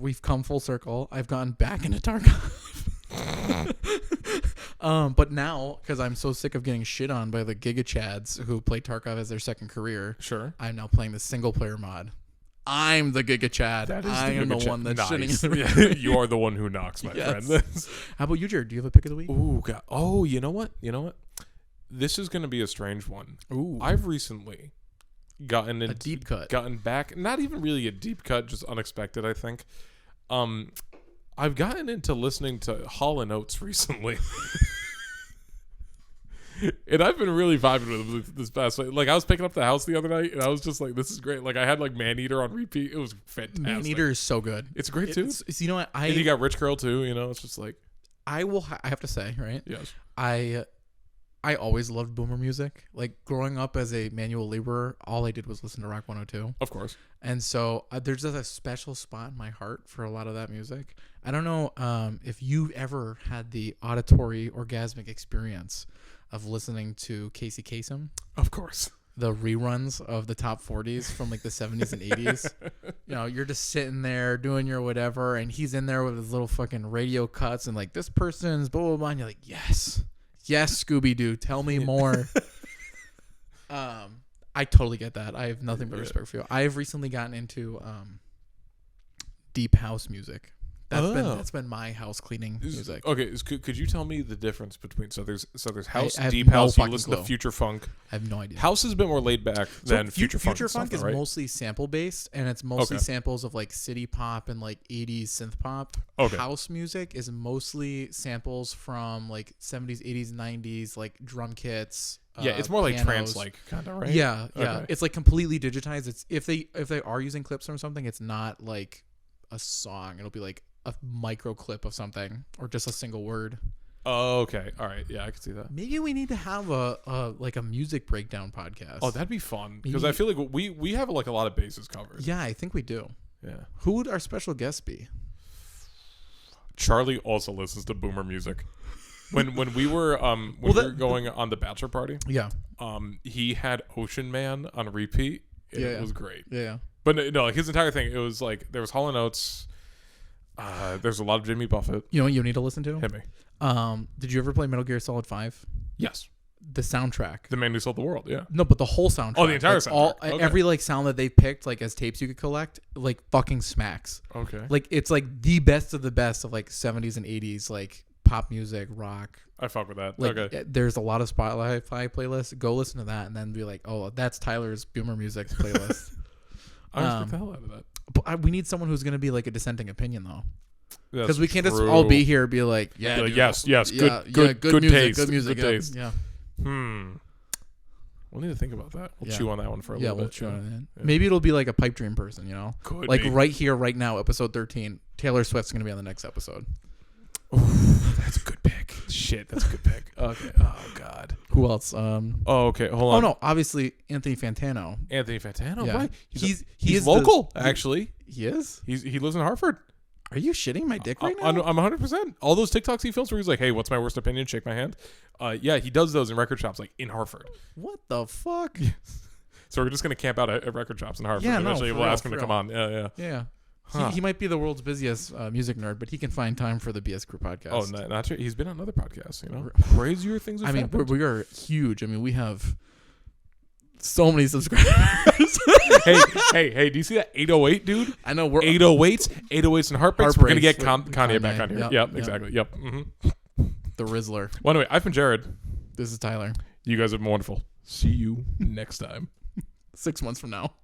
We've come full circle. I've gone back into Tarkov. But now, because I'm so sick of getting shit on by the Giga Chads who play Tarkov as their second career, Sure. I'm now playing the single player mod. I'm the Giga Chad. I am the one that's shitting in the Nice. You are the one who knocks, my Yes. friend. How about you, Jared? Do you have a pick of the week? Ooh, God. Oh, you know what? This is going to be a strange one. Ooh. I've recently gotten into a deep cut. gotten back, not even really a deep cut, just unexpected, I think. I've gotten into listening to Hall & Oates recently. And I've been really vibing with them this past week. Like, I was picking up the house the other night, and I was just like, this is great. Like, I had, like, Maneater on repeat. It was fantastic. Maneater is so good. It's great, too. It's, you know what? And you got Rich Girl, too, you know? It's just like, I have to say, right? yes. I always loved boomer music. Like growing up as a manual laborer, all I did was listen to Rock 102. Of course. And so there's just a special spot in my heart for a lot of that music. I don't know if you've ever had the auditory orgasmic experience of listening to Casey Kasem. Of course. The reruns of the top 40s from like the 70s and 80s. You know, you're just sitting there doing your whatever, and he's in there with his little fucking radio cuts and like, this person's blah, blah, blah. And you're like, yes, Scooby-Doo, tell me more. I totally get that. I have nothing but respect for you. I've recently gotten into deep house music That's been my house cleaning music. Okay, could you tell me the difference between there's house, I have deep no house, you fucking listen clue. to future funk. I have no idea. House is a bit more laid back than future funk. Future funk is right? mostly sample based, and it's mostly Okay. samples of like city pop and like 80s synth pop. Okay. House music is mostly samples from like 70s, 80s, 90s, like drum kits. Yeah, it's more like pianos. trance like kind of, right? Yeah. Okay. It's like completely digitized. It's if they are using clips from something, it's not like a song. It'll be like a micro clip of something or just a single word. Oh, okay. All right. Yeah, I can see that. Maybe we need to have a like a music breakdown podcast. Oh, that'd be fun because Maybe- I feel like we have like a lot of bases covered. yeah, I think we do. Yeah. Who would our special guest be? Charlie also listens to boomer music. When we were we were going on the bachelor party, Yeah. he had Ocean Man on repeat. And Yeah, it yeah. was great. Yeah. But no, like his entire thing, it was like there was Hall & Oates. There's a lot of Jimmy Buffett. You know what you need to listen to? Hit me. Did you ever play Metal Gear Solid 5? Yes. The soundtrack. The Man Who Sold the World. Yeah. No, but the whole soundtrack. Oh, the entire Like, soundtrack. Okay. Every like sound that they picked like as tapes you could collect, like fucking smacks. Okay. Like it's like the best of the best of like 70s and 80s like pop music, rock. I fuck with that. Like Okay. there's a lot of Spotify playlists. Go listen to that and then be like, oh, that's Tyler's boomer music playlist. I respect the hell out of that. But we need someone who's gonna be like a dissenting opinion though, That's because we can't just true. all be here and be like, Be yeah, like, dude, yes, yeah, good music, taste. good music, Good yeah, taste. yeah. We'll need to think about that. We'll Yeah. chew on that one for a Yeah, little we'll bit. chew on it. Yeah. Maybe it'll be like a pipe dream person, you know? Could Like be. right here, right now, episode 13. Taylor Swift's going to be on the next episode. That's a good pick. Shit, that's a good pick. Okay. Oh God. Who else? Oh, okay. Hold Oh, on. no. Obviously, Anthony Fantano. Anthony Fantano. Yeah. Right? He He's is the- local, actually. He is? He lives in Hartford. Are you shitting my dick right now? I'm 100%. All those TikToks he films where he's like, "Hey, what's my worst opinion? Shake my hand." Yeah, he does those in record shops, like in Hartford. What the fuck? So we're just gonna camp out at record shops in Hartford. Yeah, no, Eventually, for we'll real, ask him for to real. come on. Yeah. Yeah. Huh. He might be the world's busiest music nerd, but he can find time for the BS Crew podcast. Oh, not true. He's been on other podcasts. You know, crazier things. Have I mean, happened. we are huge. I mean, we have so many subscribers. hey! Do you see that 808, dude? I know we're 808s and heartbreaks. We're gonna get Heartbreaks with Kanye back Kanye. on here. Yep, Yep, yep. exactly. Yep. the Rizzler. Well, anyway, I've been Jared. This is Tyler. You guys have been wonderful. See you next time. 6 months from now.